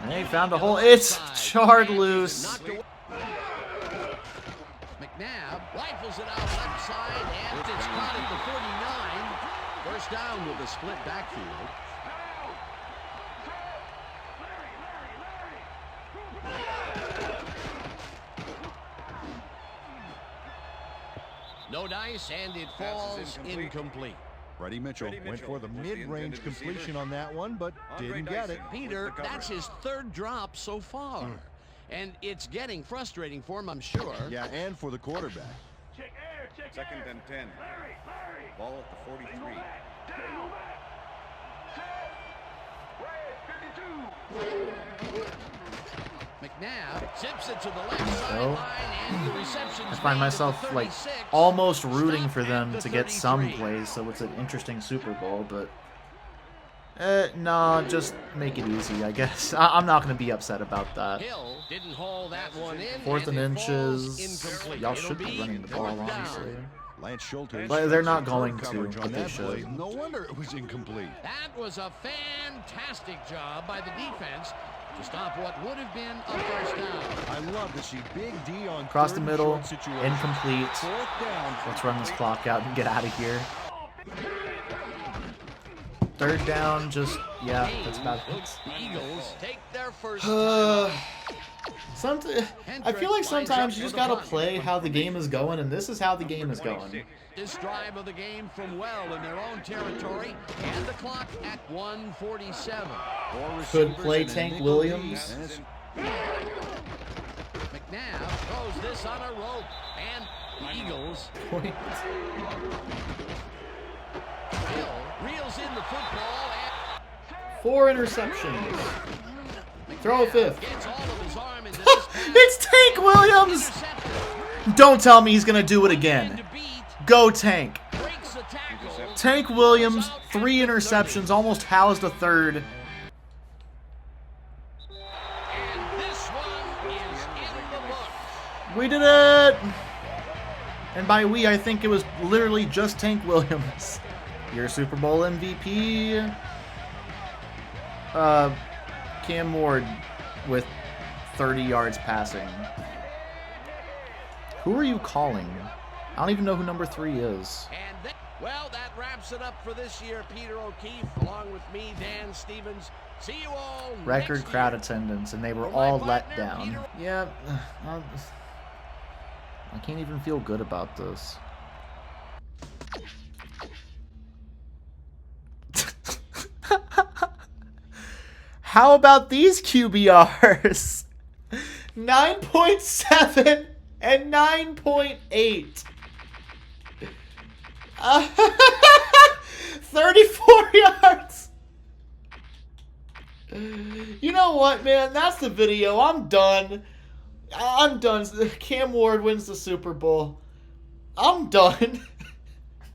And he found a hole. It's charred loose. McNabb rifles it out left side, and it's caught at the 49. First down with a split backfield. No dice, and it falls incomplete. Freddie Mitchell went for the mid-range completion on that one, but didn't get it. Peter, that's his 3rd drop so far. And it's getting frustrating for him, I'm sure. Yeah, and for the quarterback. Second and 10. Ball at the 43. McNabb zips it to the left So, sideline, and the reception's I find made at myself the like 36. almost rooting Stop for them at to the get some 33. plays, so it's an interesting Super Bowl, but nah, just make it easy, I guess. I'm not going to be upset about that. Hill didn't haul that one in. 4th and it falls inches. incomplete. Y'all It'll should be running the ball, fourth down. honestly. Lance Schulter. But they're not going to, coverage on but they that play. should. No wonder it was incomplete. That was a fantastic job by the defense to stop what would have been a first down. I love to see Big D on Across the third and middle, short situations. incomplete. 4th down. Let's run this clock out and get out of here. 3rd down, just, yeah, that's about it. The Eagles take their first I feel like sometimes you just gotta play how the game is going, and this is how the game is going. this drive of the game from well in their own territory, and the clock at 1:47. Could play Tank Williams. McNabb throws this on a rope, and the Eagles Point. Hill reels in the football and 4 interceptions. Throw a 5th. gets all of his arm into this pass. It's Tank Williams! Intercepted. Don't tell me he's gonna do it again. To beat, Go Tank. breaks the tackle. Tank Williams, 3 interceptions, almost housed a 3rd. And this one is in the book. We did it! And by we, I think it was literally just Tank Williams. Your Super Bowl MVP. Cam Ward with 30 yards passing. Who are you calling? I don't even know who number 3 is. And well, that wraps it up for this year. Peter O'Keefe, along with me, Dan Stevens. See you all Record next crowd year. attendance, and they were For my all let partner, down. Peter- Yeah, I can't even feel good about this. How about these QBRs? 9.7 and 9.8. 34 yards. You know what, man? That's the video. I'm done. I'm done. Cam Ward wins the Super Bowl. I'm done.